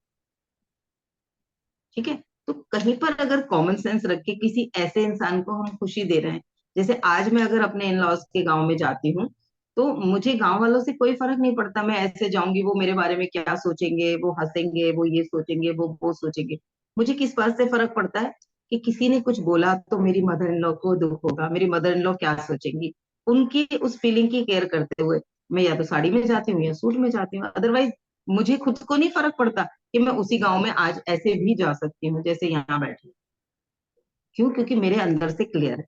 A: ठीक है। तो कहीं पर अगर कॉमन सेंस रख के किसी ऐसे इंसान को हम खुशी दे रहे हैं, जैसे आज मैं अगर अपने इन लॉज के गांव में जाती हूँ तो मुझे गांव वालों से कोई फर्क नहीं पड़ता, मैं ऐसे जाऊंगी वो मेरे बारे में क्या सोचेंगे, वो हंसेंगे, वो ये सोचेंगे, वो सोचेंगे। मुझे किस बात से फर्क पड़ता है कि किसी ने कुछ बोला तो मेरी मदर इन लॉ को दुख होगा, मेरी मदर इन लॉ क्या सोचेंगी, उनकी उस फीलिंग की केयर करते हुए मैं या तो साड़ी में जाती हूँ या सूट में जाती हूँ। अदरवाइज मुझे खुद को नहीं फर्क पड़ता कि मैं उसी गांव में आज ऐसे भी जा सकती हूँ जैसे यहाँ बैठी। क्यों? क्योंकि मेरे अंदर से क्लियर है।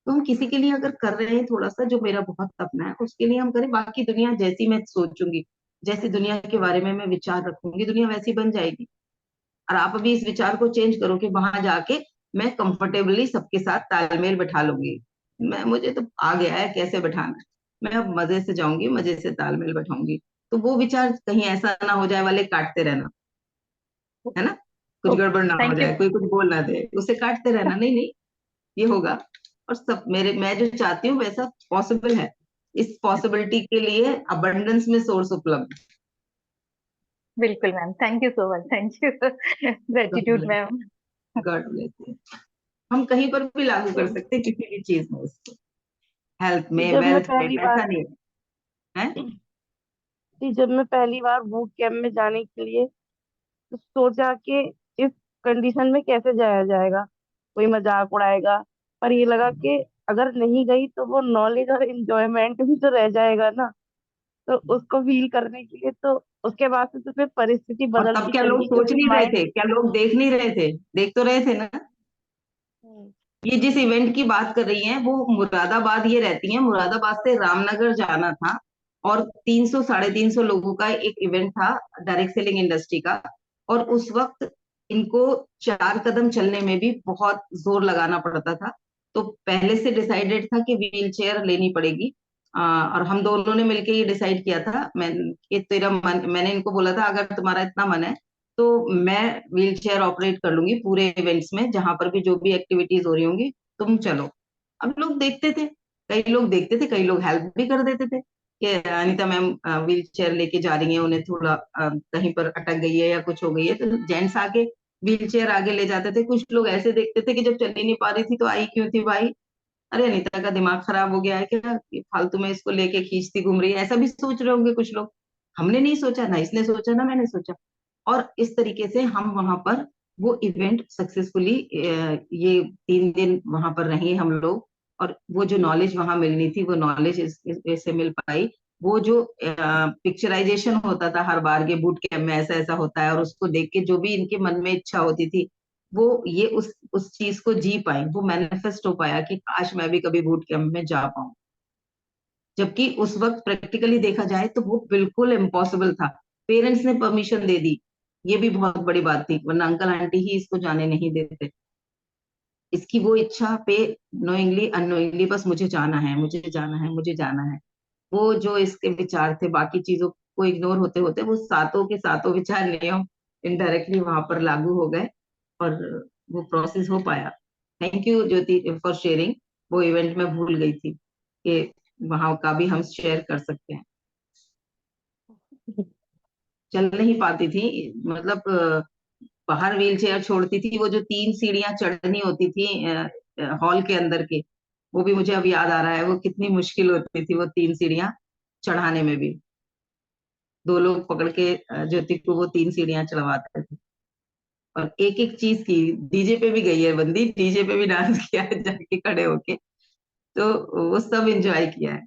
A: तो हम किसी के लिए अगर कर रहे हैं थोड़ा सा, जो मेरा बहुत सपना है उसके लिए हम करें, बाकी दुनिया जैसी मैं सोचूंगी, जैसी दुनिया के बारे में मैं विचार रखूंगी, दुनिया वैसी बन जाएगी। और आप अभी इस विचार को चेंज करो कि वहां जाके मैं कंफर्टेबली सबके साथ तालमेल बैठा लूंगी। मुझे तो आ गया है कैसे बैठाना है, मैं अब मजे से जाऊंगी, मजे से तालमेल बैठाऊंगी। तो वो विचार कहीं ऐसा ना हो जाए वाले काटते रहना, है ना, कुछ
D: ओके,
A: गड़बड़ ना हो
D: थैंक यू।
A: जाए, कोई कुछ बोल ना दे, उसे काटते रहना, नहीं नहीं, ये होगा। और सब मेरे, मैं जो चाहती हूँ वैसा पॉसिबल है। इस पॉसिबिलिटी के लिए अबंडेंस में सोर्स उपलब्ध
D: बिल्कुल ma'am, thank you so much, thank you. Gratitude
A: है।
D: मैम।
A: God bless. हम कहीं पर भी लागू कर सकते हैं किसी भी चीज में इसको, हेल्थ
C: कि
A: में,
C: जब मैं
A: वेल्थ में,
C: पहली बार
A: ऐसा नहीं है, है?
C: कि जब मैं पहली बार बूट कैंप में जाने के लिए तो सोचा कि इस कंडीशन में कैसे जाया जाएगा, कोई मजाक उड़ाएगा। पर ये लगा कि अगर नहीं गई तो वो नॉलेज और एंजॉयमेंट भी तो रह जाएगा ना। तो उसको फील करने के लिए तो उसके बाद से तो फिर परिस्थिति
A: और तब
C: बदलती
A: क्या लोग
C: चली
A: सोच
C: क्योंकि
A: नहीं रहे
C: माइंड।
A: थे? क्या लोग देख नहीं रहे थे? देख तो रहे थे ना। ये जिस इवेंट की बात कर रही हैं वो मुरादाबाद ये रहती हैं, मुरादाबाद से रामनगर जाना था, और 300 350 लोगों का एक इवेंट था डायरेक्ट सेलिंग इंडस्ट्री का। और उस वक्त इनको 4 कदम चलने में भी बहुत जोर लगाना पड़ता था। तो पहले से डिसाइडेड था कि व्हील चेयर लेनी पड़ेगी। और हम दोनों ने मिलकर ये डिसाइड किया था, कि तेरा मन, मैंने इनको बोला था अगर तुम्हारा इतना मन है तो मैं व्हील चेयर ऑपरेट कर लूंगी पूरे इवेंट्स में, जहां पर भी जो भी एक्टिविटीज हो रही होंगी, तुम चलो। अब लोग देखते थे, कई लोग देखते थे, कई लोग हेल्प भी कर देते थे कि अनीता मैम व्हील चेयर लेके जा रही हैं, उन्हें थोड़ा कहीं पर अटक गई है या कुछ हो गई है, तो जेंट्स आके व्हील चेयर आगे ले जाते थे। कुछ लोग ऐसे देखते थे कि जब चल ही नहीं पा रही थी तो आई क्यों थी भाई, अरे अनीता का दिमाग खराब हो गया है क्या, कि फालतू में इसको लेके खींचती घूम रही है, ऐसा भी सोच रहे होंगे कुछ लोग। हमने नहीं सोचा, ना इसने सोचा, ना मैंने सोचा। और इस तरीके से हम वहां पर वो इवेंट सक्सेसफुली, ये 3 दिन वहां पर रहे हम लोग। और वो जो नॉलेज वहां मिलनी थी वो नॉलेज इससे मिल पाई। वो जो पिक्चराइजेशन होता था हर बार के बूट कैंप में ऐसा ऐसा होता है, और उसको देख के जो भी इनके मन में इच्छा होती थी, वो ये उस चीज को जी पाई, वो मैनिफेस्ट हो पाया कि काश मैं भी कभी बूट कैंप में जा पाऊं। जबकि उस वक्त प्रैक्टिकली देखा जाए तो वो बिल्कुल इम्पॉसिबल था। पेरेंट्स ने परमिशन दे दी, ये भी बहुत बड़ी बात थी, वरना अंकल आंटी ही इसको जाने नहीं देते। इसकी वो इच्छा पे, नोइंगली अननोइंगली, बस मुझे जाना है, मुझे जाना है, मुझे जाना है। वो जो इसके विचार थे बाकी चीजों को इग्नोर होते होते, वो सातों के सातों विचार नियम इनडायरेक्टली वहां पर लागू हो गए, और वो प्रोसेस हो पाया। Thank you Jyoti for sharing. वो इवेंट में भूल गई थी कि वहां का भी हम शेयर कर सकते हैं। चल नहीं पाती थी, मतलब बाहर व्हील चेयर छोड़ती थी, वो जो 3 सीढ़ियां चढ़नी होती थी हॉल के अंदर के, वो भी मुझे अब याद आ रहा है, वो कितनी मुश्किल होती थी वो 3 सीढ़ियां चढ़ाने में भी। 2 लोग पकड़ के ज्योति को वो 3 सीढ़ियां चढ़वाते थे। और एक एक चीज की, डीजे पे भी गई है बंदी, डीजे पे भी डांस किया है जाके खड़े होके। तो वो सब एंजॉय किया है।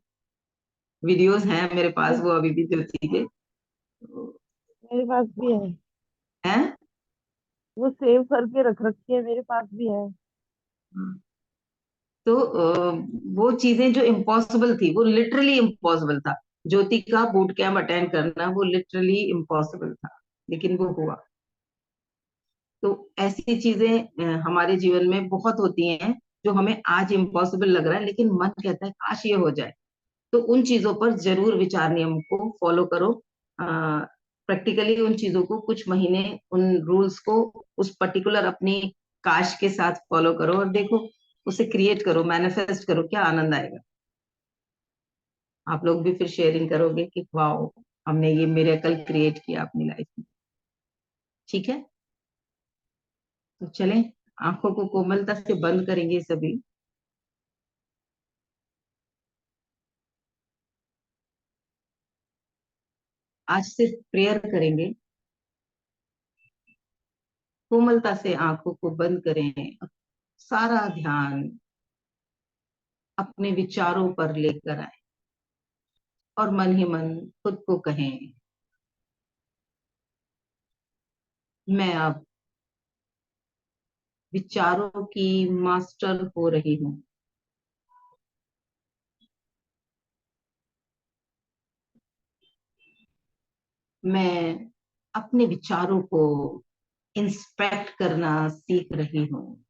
A: वीडियोस हैं मेरे पास वो अभी भी ज्योति के,
C: मेरे पास भी है,
A: हैं।
C: वो सेव करके रख रखी है, मेरे पास भी है।
A: तो वो चीजें जो इम्पॉसिबल थी वो लिटरली इम्पॉसिबल था। ज्योति का बूट कैंप अटेंड करना वो लिटरली इम्पॉसिबल था, लेकिन वो हुआ। तो ऐसी चीजें हमारे जीवन में बहुत होती हैं जो हमें आज इम्पॉसिबल लग रहा है, लेकिन मन कहता है काश ये हो जाए। तो उन चीजों पर जरूर विचार नियम को फॉलो करो, प्रैक्टिकली उन चीजों को कुछ महीने, उन रूल्स को उस पर्टिकुलर अपनी काश के साथ फॉलो करो, और देखो, उसे क्रिएट करो, मैनिफेस्ट करो, क्या आनंद आएगा। आप लोग भी फिर शेयरिंग करोगे कि वाओ, हमने ये मिरेकल क्रिएट किया अपनी लाइफ में। ठीक है, तो चलें, आंखों को कोमलता से बंद करेंगे सभी। आज सिर्फ प्रेयर करेंगे। कोमलता से आंखों को बंद करें, सारा ध्यान अपने विचारों पर लेकर आए और मन ही मन खुद को कहें, मैं अब विचारों की मास्टर हो रही हूँ। मैं अपने विचारों को इंस्पेक्ट करना सीख रही हूँ।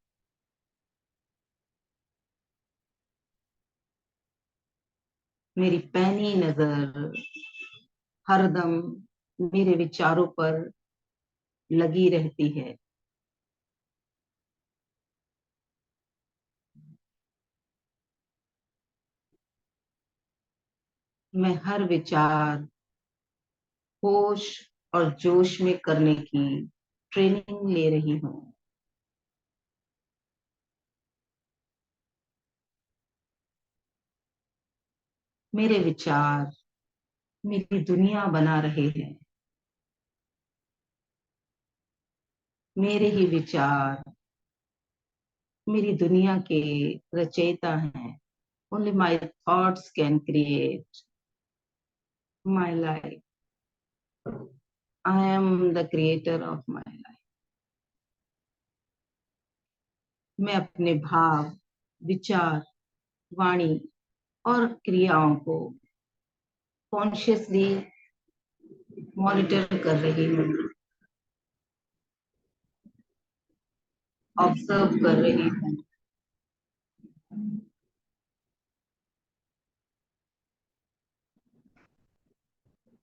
A: मेरी पैनी नजर हरदम मेरे विचारों पर लगी रहती है। मैं हर विचार होश और जोश में करने की ट्रेनिंग ले रही हूँ। मेरे विचार मेरी दुनिया बना रहे हैं। मेरे ही विचार मेरी दुनिया के रचयिता हैं। Only my thoughts can create my life. I am the creator of my life. मैं अपने भाव, विचार, वाणी और क्रियाओं को कॉन्शियसली मॉनिटर कर रही हूँ, ऑब्जर्व कर रही हूँ।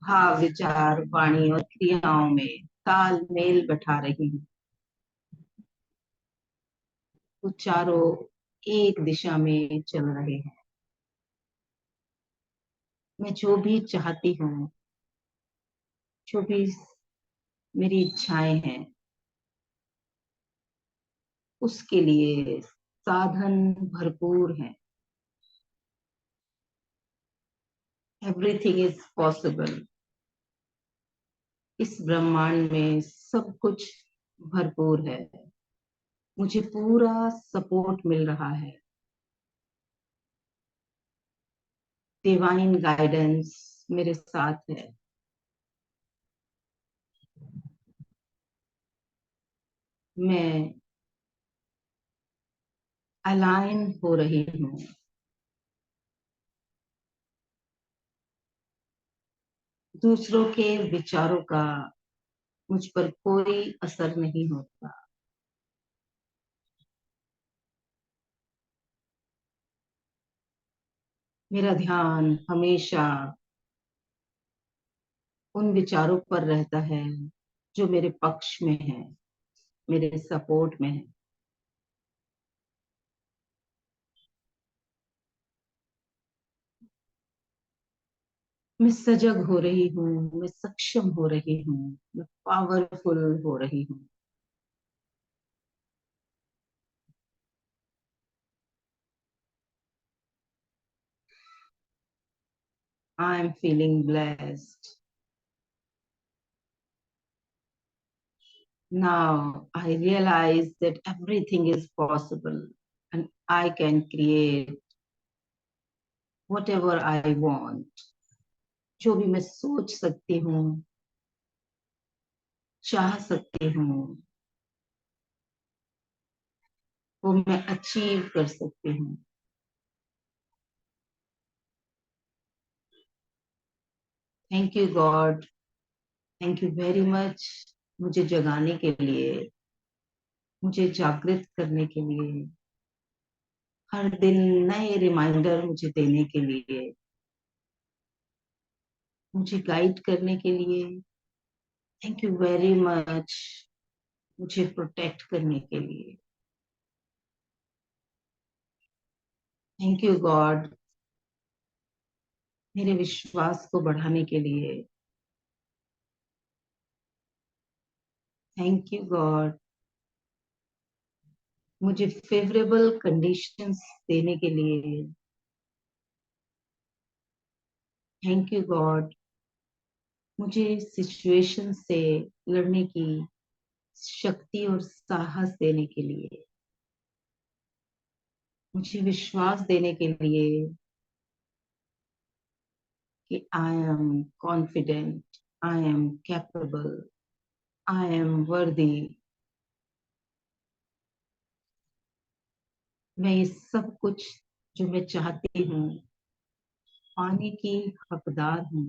A: भाव, विचार, वाणी और क्रियाओं में तालमेल बैठा रही हूँ। वो चारों एक दिशा में चल रहे हैं। मैं जो भी चाहती हूँ, जो भी मेरी इच्छाएं हैं, उसके लिए साधन भरपूर हैं। Everything is possible. इस ब्रह्मांड में सब कुछ भरपूर है। मुझे पूरा सपोर्ट मिल रहा है। डिवाइन गाइडेंस मेरे साथ है। मैं अलाइन हो रही हूँ। दूसरों के विचारों का मुझ पर कोई असर नहीं होता। मेरा ध्यान हमेशा उन विचारों पर रहता है जो मेरे पक्ष में है, मेरे सपोर्ट में है। मैं सजग हो रही हूँ, मैं सक्षम हो रही हूँ, मैं पावरफुल हो रही हूँ। I am feeling blessed. Now I realize that everything is possible and I can create whatever I want. जो भी मैं सोच सकती हूँ, चाह सकती हूँ, वो मैं अचीव कर सकती हूँ। Thank you God, thank you very much मुझे जगाने के लिए, मुझे जागृत करने के लिए, हर दिन नए रिमाइंडर मुझे देने के लिए, मुझे गाइड करने के लिए। थैंक यू वेरी मच मुझे प्रोटेक्ट करने के लिए। थैंक यू गॉड मेरे विश्वास को बढ़ाने के लिए। थैंक यू गॉड मुझे फेवरेबल कंडीशंस देने के लिए। थैंक यू गॉड मुझे सिचुएशन से लड़ने की शक्ति और साहस देने के लिए, मुझे विश्वास देने के लिए कि I am confident, I am capable, I am वर्दी। मैं ये सब कुछ जो मैं चाहती हूँ पाने की हकदार हूँ।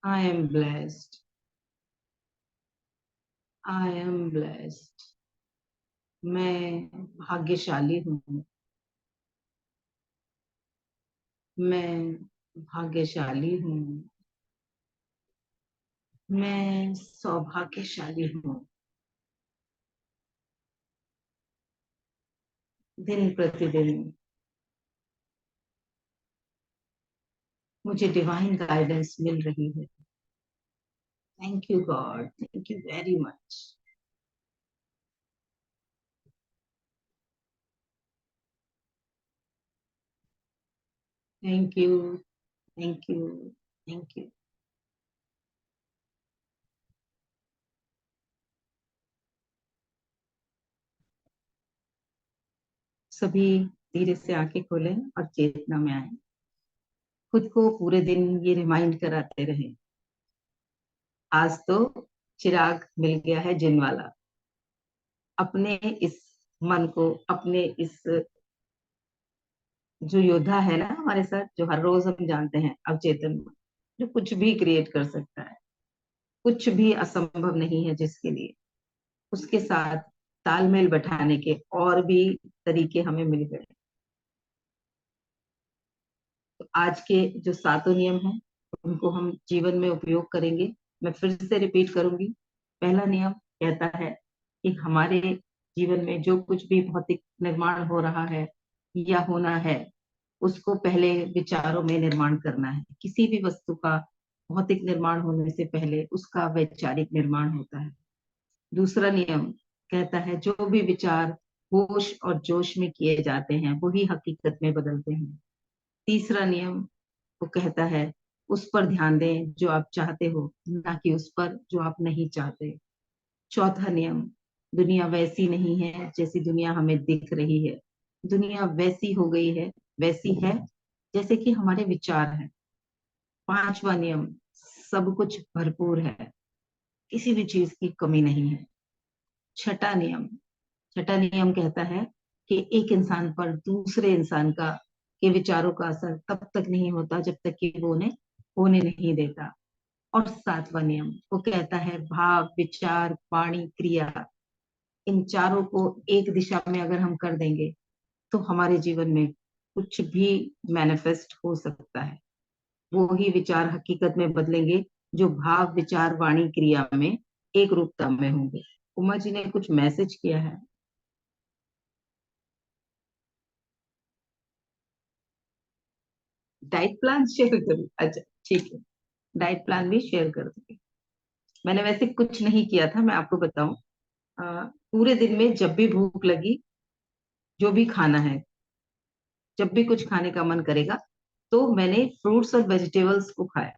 A: I am blessed, I am blessed. मैं भाग्यशाली हूँ, मैं भाग्यशाली हूँ, मैं सौभाग्यशाली हूँ। दिन प्रतिदिन मुझे डिवाइन गाइडेंस मिल रही है। Thank you God, thank you very much. Thank you, thank you, thank you. सभी धीरे से आंखें खोलें और चेतना में आए। खुद को पूरे दिन ये रिमाइंड कराते रहें, आज तो चिराग मिल गया है जिन वाला। अपने इस मन को, अपने इस जो योद्धा है ना हमारे साथ, जो हर रोज हम जानते हैं अवचेतन मन, जो कुछ भी क्रिएट कर सकता है, कुछ भी असंभव नहीं है जिसके लिए, उसके साथ तालमेल बैठाने के और भी तरीके हमें मिल गए। तो आज के जो सातों नियम हैं उनको हम जीवन में उपयोग करेंगे। मैं फिर से रिपीट करूंगी। पहला नियम कहता है कि हमारे जीवन में जो कुछ भी भौतिक निर्माण हो रहा है या होना है, उसको पहले विचारों में निर्माण करना है। किसी भी वस्तु का भौतिक निर्माण होने से पहले उसका वैचारिक निर्माण होता है। दूसरा नियम कहता है जो भी विचार होश और जोश में किए जाते हैं वही हकीकत में बदलते हैं। तीसरा नियम वो कहता है उस पर ध्यान दें जो आप चाहते हो, ना कि उस पर जो आप नहीं चाहते। चौथा नियम, दुनिया वैसी नहीं है जैसी दुनिया हमें दिख रही है। दुनिया वैसी हो गई है, वैसी है जैसे कि हमारे विचार हैं। पांचवा नियम, सब कुछ भरपूर है, किसी भी चीज की कमी नहीं है। छठा नियम, छठा नियम कहता है कि एक इंसान पर दूसरे इंसान का के विचारों का असर तब तक नहीं होता जब तक कि वो उन्हें होने नहीं देता। और सातवां नियम वो कहता है भाव, विचार, वाणी, क्रिया, इन चारों को एक दिशा में अगर हम कर देंगे तो हमारे जीवन में कुछ भी मैनिफेस्ट हो सकता है। वो ही विचार हकीकत में बदलेंगे जो भाव, विचार, वाणी, क्रिया में एक रूपता में होंगे। उमा जी ने कुछ मैसेज किया है। डाइट प्लान शेयर करूं? अच्छा, ठीक है, डाइट प्लान भी शेयर कर दूंगी। मैंने वैसे कुछ नहीं किया था, मैं आपको बताऊं। पूरे दिन में जब भी भूख लगी, जो भी खाना है, जब भी कुछ खाने का मन करेगा, तो मैंने फ्रूट्स और वेजिटेबल्स को खाया।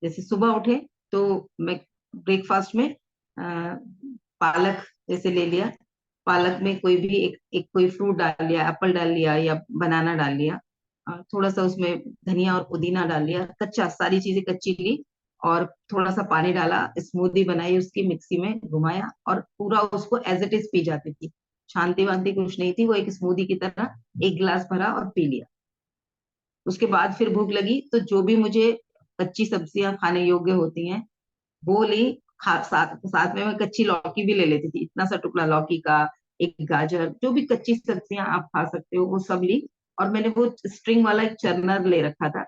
A: जैसे सुबह उठे तो मैं ब्रेकफास्ट में पालक जैसे ले लिया, पालक में कोई भी एक एक कोई फ्रूट डाल लिया, एप्पल डाल लिया या बनाना डाल लिया, थोड़ा सा उसमें धनिया और पुदीना डाल लिया, कच्चा, सारी चीजें कच्ची ली, और थोड़ा सा पानी डाला, स्मूदी बनाई, उसकी मिक्सी में घुमाया और पूरा उसको एज इट इज पी जाती थी। शांति वांति कुछ नहीं थी, वो एक स्मूदी की तरह एक गिलास भरा और पी लिया। उसके बाद फिर भूख लगी तो जो भी मुझे कच्ची सब्जियां खाने योग्य होती हैं वो ली। साथ साथ में मैं कच्ची लौकी भी ले लेती थी, इतना सा टुकड़ा लौकी का, एक गाजर, जो भी कच्ची सब्जियां आप खा सकते हो वो सब ली। और मैंने वो स्ट्रिंग वाला एक चर्नर ले रखा था,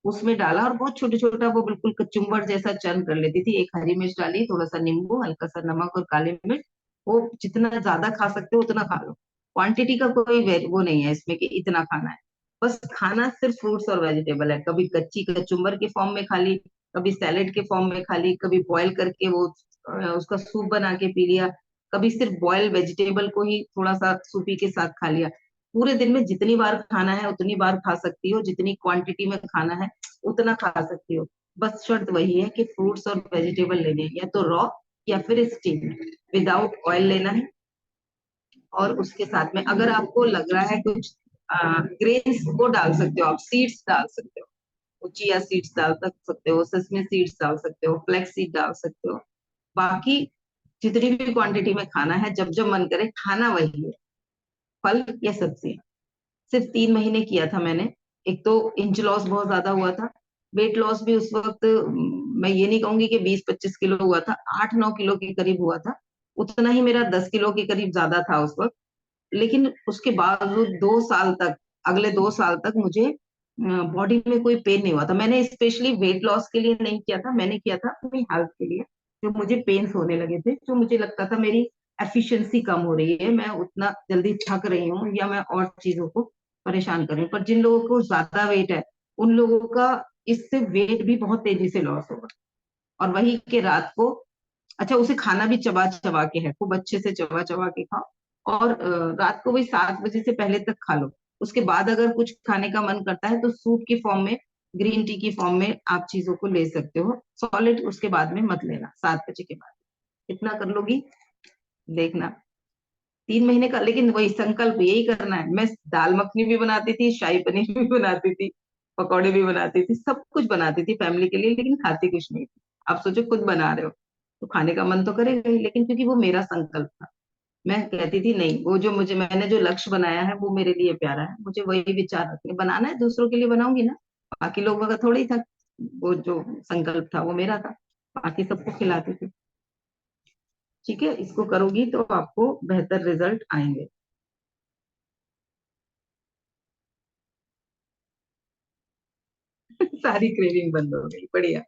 A: उसमें डाला और बहुत छोटे छोटा वो बिल्कुल कचुम्बर जैसा चर्न कर लेती थी। एक हरी मिर्च डाली, थोड़ा सा नींबू, हल्का सा नमक और काली मिर्च। वो जितना ज्यादा खा सकते हो उतना खा लो, क्वांटिटी का कोई वो नहीं है इसमें कि इतना खाना है। बस खाना सिर्फ फ्रूट्स और वेजिटेबल है। कभी कच्ची कचुम्बर के फॉर्म में खा ली, कभी सैलेड के फॉर्म में खा ली, कभी बॉईल करके वो उसका सूप बना के पी लिया, कभी सिर्फ बॉयल वेजिटेबल को ही थोड़ा सा सूपी के साथ खा लिया। पूरे दिन में जितनी बार खाना है उतनी बार खा सकती हो, जितनी क्वांटिटी में खाना है उतना खा सकती हो। बस शर्त वही है कि फ्रूट्स और वेजिटेबल लेने हैं, या तो रॉ या फिर स्टीम विदाउट ऑयल लेना है। और उसके साथ में अगर आपको लग रहा है कुछ ग्रेन्स, वो डाल सकते हो, आप सीड्स डाल सकते हो, चिया सीड्स डाल सकते हो, सेसमे सीड्स डाल सकते हो, फ्लैक्स सीड डाल सकते हो। बाकी जितनी भी क्वांटिटी में खाना है, जब जब मन करे खाना वही है, फल या सब्जियां। सिर्फ 3 महीने किया था मैंने। एक तो इंच लॉस बहुत ज्यादा हुआ था, वेट लॉस भी उस वक्त मैं ये नहीं कहूंगी कि 20-25 किलो हुआ था, 8-9 किलो के करीब हुआ था। उतना ही मेरा 10 किलो के करीब ज्यादा था उस वक्त। लेकिन उसके बावजूद 2 साल तक, अगले 2 साल तक मुझे बॉडी में कोई पेन नहीं हुआ था। मैंने स्पेशली वेट लॉस के लिए नहीं किया था, मैंने किया था अपनी हेल्थ के लिए। जो मुझे पेन्स होने लगे थे, जो मुझे लगता था मेरी एफिशिएंसी कम हो रही है, मैं उतना जल्दी थक रही हूँ या मैं और चीजों को परेशान कर रही हूँ। पर जिन लोगों को ज्यादा वेट है, उन लोगों का इससे वेट भी बहुत तेजी से लॉस होगा। और वही के रात को, अच्छा उसे खाना भी चबा चबा के है, खूब अच्छे से चबा चबा के खाओ। और रात को वही 7 बजे से पहले तक खा लो। उसके बाद अगर कुछ खाने का मन करता है तो सूप की फॉर्म में, ग्रीन टी की फॉर्म में आप चीजों को ले सकते हो। सॉलिड उसके बाद में मत लेना, 7 बजे के बाद। इतना कर लोगी, देखना 3 महीने का। लेकिन वही संकल्प यही करना है। मैं दाल मखनी भी बनाती थी, शाही पनीर भी बनाती थी, पकौड़े भी बनाती थी, सब कुछ बनाती थी फैमिली के लिए, लेकिन खाती कुछ नहीं थी। आप सोचो खुद बना रहे हो तो खाने का मन तो करेगा ही, लेकिन क्योंकि वो मेरा संकल्प था, मैं कहती थी नहीं, वो जो मुझे, मैंने जो लक्ष्य बनाया है वो मेरे लिए प्यारा है, मुझे वही विचार रखने बनाना है, दूसरों के लिए बनाऊंगी ना। बाकी लोगों का थोड़ा ही था, वो जो संकल्प था वो मेरा था, बाकी सबको खिलाती थी। ठीक है, इसको करोगी तो आपको बेहतर रिजल्ट आएंगे। सारी क्रेविंग बंद हो गई, बढ़िया।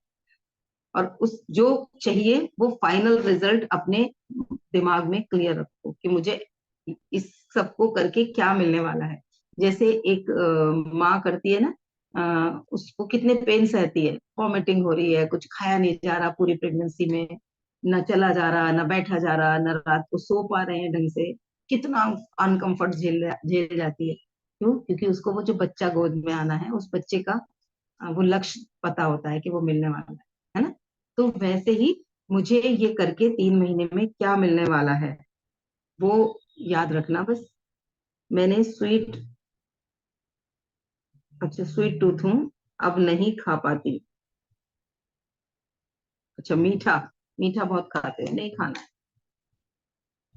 A: और उस जो चाहिए वो फाइनल रिजल्ट अपने दिमाग में क्लियर रखो कि मुझे इस सबको करके क्या मिलने वाला है। जैसे एक माँ करती है ना, उसको कितने पेन सहती है, वॉमिटिंग हो रही है, कुछ खाया नहीं जा रहा पूरी प्रेगनेंसी में, न चला जा रहा, न बैठा जा रहा, न रात को सो पा रहे हैं ढंग से, कितना अनकंफर्ट झेल झेल जाती है। क्यों? क्योंकि उसको वो जो बच्चा गोद में आना है, उस बच्चे का वो लक्ष्य पता होता है कि वो मिलने वाला है ना। तो वैसे ही मुझे ये करके 3 महीने में क्या मिलने वाला है वो याद रखना बस। मैंने स्वीट, अच्छा स्वीट टूथ हूँ, अब नहीं खा पाती। अच्छा मीठा, मीठा बहुत खाते हैं, नहीं खाना है।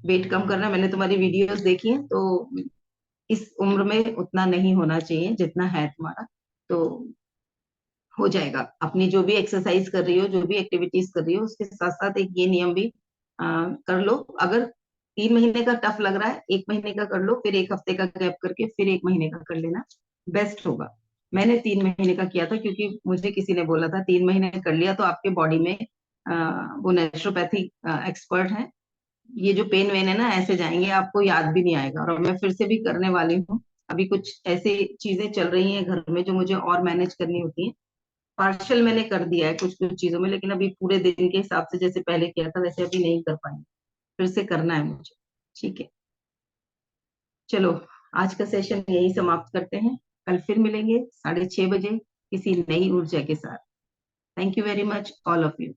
A: वेट कम करना है, मैंने तुम्हारी वीडियोस देखी है, तो इस उम्र में उतना नहीं होना चाहिए जितना है तुम्हारा। तो हो जाएगा। अपनी जो भी एक्सरसाइज कर रही हो, जो भी एक्टिविटीज कर रही हो, उसके साथ साथ एक ये नियम भी कर लो। अगर 3 महीने का टफ लग रहा है, 1 महीने का कर लो, फिर 1 हफ्ते का गैप करके फिर 1 महीने का कर लेना, बेस्ट होगा। मैंने 3 महीने का किया था क्योंकि मुझे किसी ने बोला था 3 महीने कर लिया तो आपके बॉडी में, वो नेचुरोपैथी एक्सपर्ट है, ये जो पेन वेन है ना ऐसे जाएंगे, आपको याद भी नहीं आएगा। और मैं फिर से भी करने वाली हूँ। अभी कुछ ऐसी चीजें चल रही हैं घर में जो मुझे और मैनेज करनी होती हैं। पार्शल मैंने कर दिया है कुछ कुछ चीजों में, लेकिन अभी पूरे दिन के हिसाब से जैसे पहले किया था वैसे अभी नहीं कर पाई, फिर से करना है मुझे। ठीक है, चलो आज का सेशन यही समाप्त करते हैं। कल फिर मिलेंगे 6:30 बजे किसी नई ऊर्जा के साथ। Thank you very much all of you.